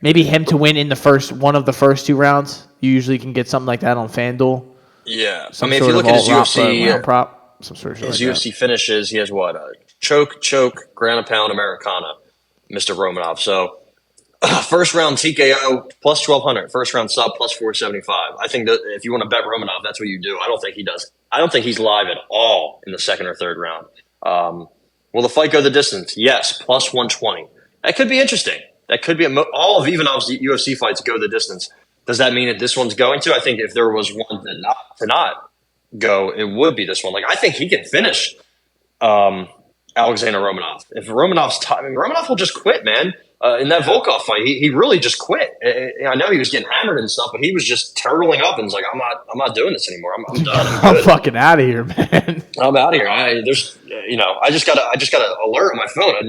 Speaker 2: Maybe him to win in one of the first 2 rounds. You usually can get something like that on FanDuel.
Speaker 3: Yeah. If you look at his UFC
Speaker 2: prop, some sort of
Speaker 3: his UFC finishes, he has what? Choke, ground and pound, Americana, Mr. Romanov. So first round TKO plus 1,200. First round sub plus 475. I think that if you want to bet Romanov, that's what you do. I don't think he does. I don't think he's live at all in the second or third round. Will the fight go the distance? Yes, plus 120. That could be interesting. That could be all of Ivanov's UFC fights go the distance. Does that mean that this one's going to? I think if there was one to not go, it would be this one. I think he can finish Alexander Romanov. If Romanov will just quit, man. In that Volkov fight, he really just quit. I know he was getting hammered and stuff, but he was just turtling up and was like, "I'm not doing this anymore. I'm done.
Speaker 2: I'm fucking out of here, man.
Speaker 3: I'm out of here." I just got an alert on my phone. A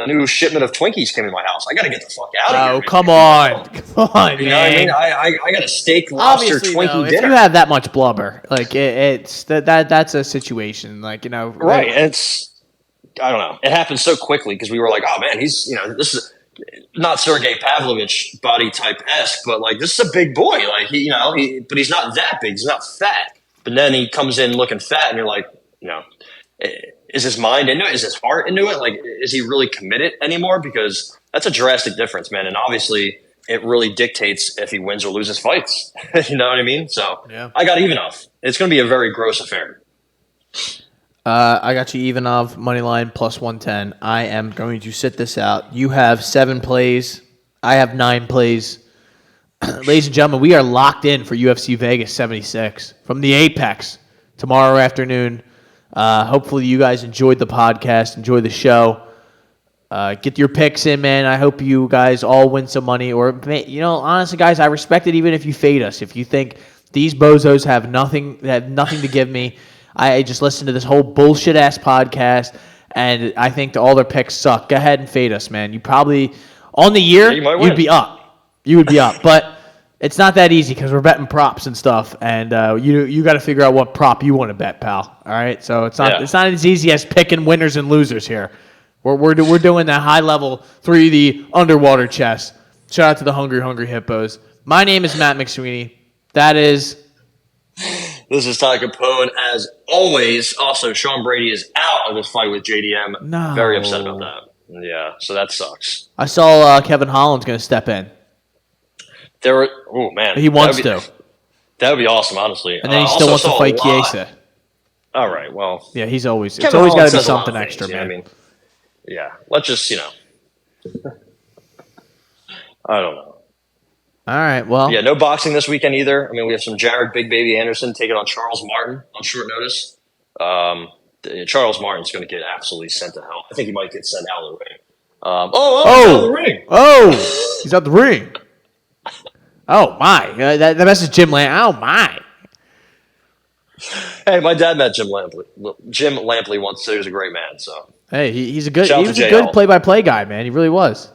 Speaker 3: new shipment of Twinkies came in my house. I got to get the fuck out of here.
Speaker 2: Oh, come on,
Speaker 3: you know what I mean? I got a steak lobster
Speaker 2: Obviously,
Speaker 3: Twinkie
Speaker 2: dinner. If you have that much blubber, it's that's a situation.
Speaker 3: Right? I don't know. It happened so quickly because we were like, "Oh man, he's this is." Not Sergey Pavlovich body type-esque, but this is a big boy. But he's not that big. He's not fat. But then he comes in looking fat, and you're like, is his mind into it? Is his heart into it? Is he really committed anymore? Because that's a drastic difference, man. And obviously, it really dictates if he wins or loses fights. You know what I mean? So yeah. I got Ivanov. It's going to be a very gross affair.
Speaker 2: I got you Ivanov money line plus 110. I am going to sit this out. You have 7 plays. I have 9 plays. Ladies and gentlemen, we are locked in for UFC Vegas 76 from the Apex tomorrow afternoon. Hopefully you guys enjoyed the podcast, enjoyed the show. Get your picks in, man. I hope you guys all win some money. Or, honestly, guys, I respect it even if you fade us. If you think these bozos have nothing to give me, I just listened to this whole bullshit-ass podcast, and I think all their picks suck. Go ahead and fade us, man. You probably, on the year, you'd be up. You would be up. But it's not that easy because we're betting props and stuff, and you got to figure out what prop you want to bet, pal. All right? So it's not as easy as picking winners and losers here. We're doing that high-level 3D underwater chess. Shout out to the Hungry Hippos. My name is Matt McSweeney. That is...
Speaker 3: This is Ty Capone. As always, also, Sean Brady is out of this fight with JDM.
Speaker 2: No.
Speaker 3: Very upset about that. Yeah, so that sucks.
Speaker 2: I saw Kevin Holland's going to step in.
Speaker 3: Oh, man.
Speaker 2: He wants to.
Speaker 3: That would be awesome, honestly.
Speaker 2: And then he still wants to fight Chiesa.
Speaker 3: All right, well.
Speaker 2: Yeah, it's always got to be something extra, man.
Speaker 3: I mean, yeah, let's just, I don't know.
Speaker 2: All right, well.
Speaker 3: Yeah, no boxing this weekend either. I mean, we have some Jared Big Baby Anderson taking on Charles Martin on short notice. Charles Martin's going to get absolutely sent to hell. I think he might get sent out of the ring. He's out of the ring.
Speaker 2: Oh, he's out the ring. Oh, my. That message Jim Lampley. Oh, my.
Speaker 3: Hey, my dad met Jim Lampley. Jim Lampley once, so he was a great man. So
Speaker 2: hey, he was a good play-by-play guy, man. He really was.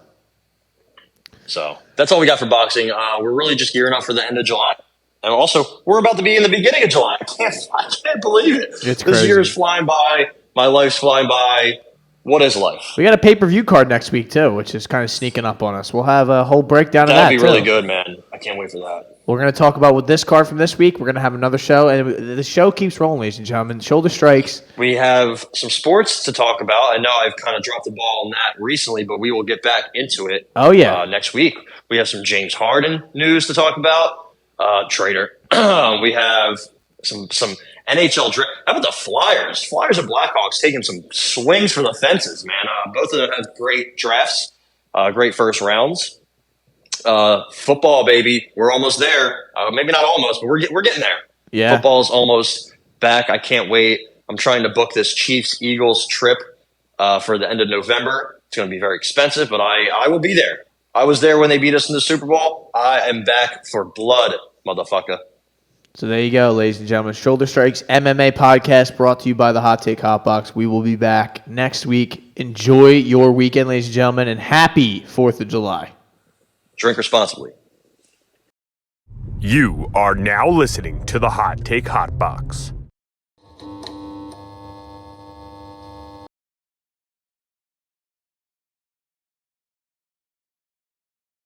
Speaker 3: So that's all we got for boxing. We're really just gearing up for the end of July. And also, we're about to be in the beginning of July. I can't believe it.
Speaker 2: It's crazy.
Speaker 3: This year is flying by. My life's flying by. What is life?
Speaker 2: We got a pay-per-view card next week, too, which is kind of sneaking up on us. We'll have a whole breakdown of that,
Speaker 3: That'd be really good, man. I can't wait for that.
Speaker 2: We're going to talk about with this card from this week. We're going to have another show, and the show keeps rolling, ladies and gentlemen. Shoulder Strikes.
Speaker 3: We have some sports to talk about. I know I've kind of dropped the ball on that recently, but we will get back into it.
Speaker 2: Oh, yeah.
Speaker 3: Next week. We have some James Harden news to talk about. Trader. We have some NHL draft. How about the Flyers? Flyers and Blackhawks taking some swings for the fences, man. Both of them have great drafts, great first rounds. Football, baby. We're almost there. Maybe not almost, but we're getting there.
Speaker 2: Yeah.
Speaker 3: Football's almost back. I can't wait. I'm trying to book this Chiefs-Eagles trip for the end of November. It's going to be very expensive, but I will be there. I was there when they beat us in the Super Bowl. I am back for blood, motherfucker.
Speaker 2: So there you go, ladies and gentlemen. Shoulder Strikes MMA Podcast brought to you by the Hot Take Hot Box. We will be back next week. Enjoy your weekend, ladies and gentlemen, and happy 4th of July.
Speaker 3: Drink responsibly.
Speaker 1: You are now listening to the Hot Take Hot Box.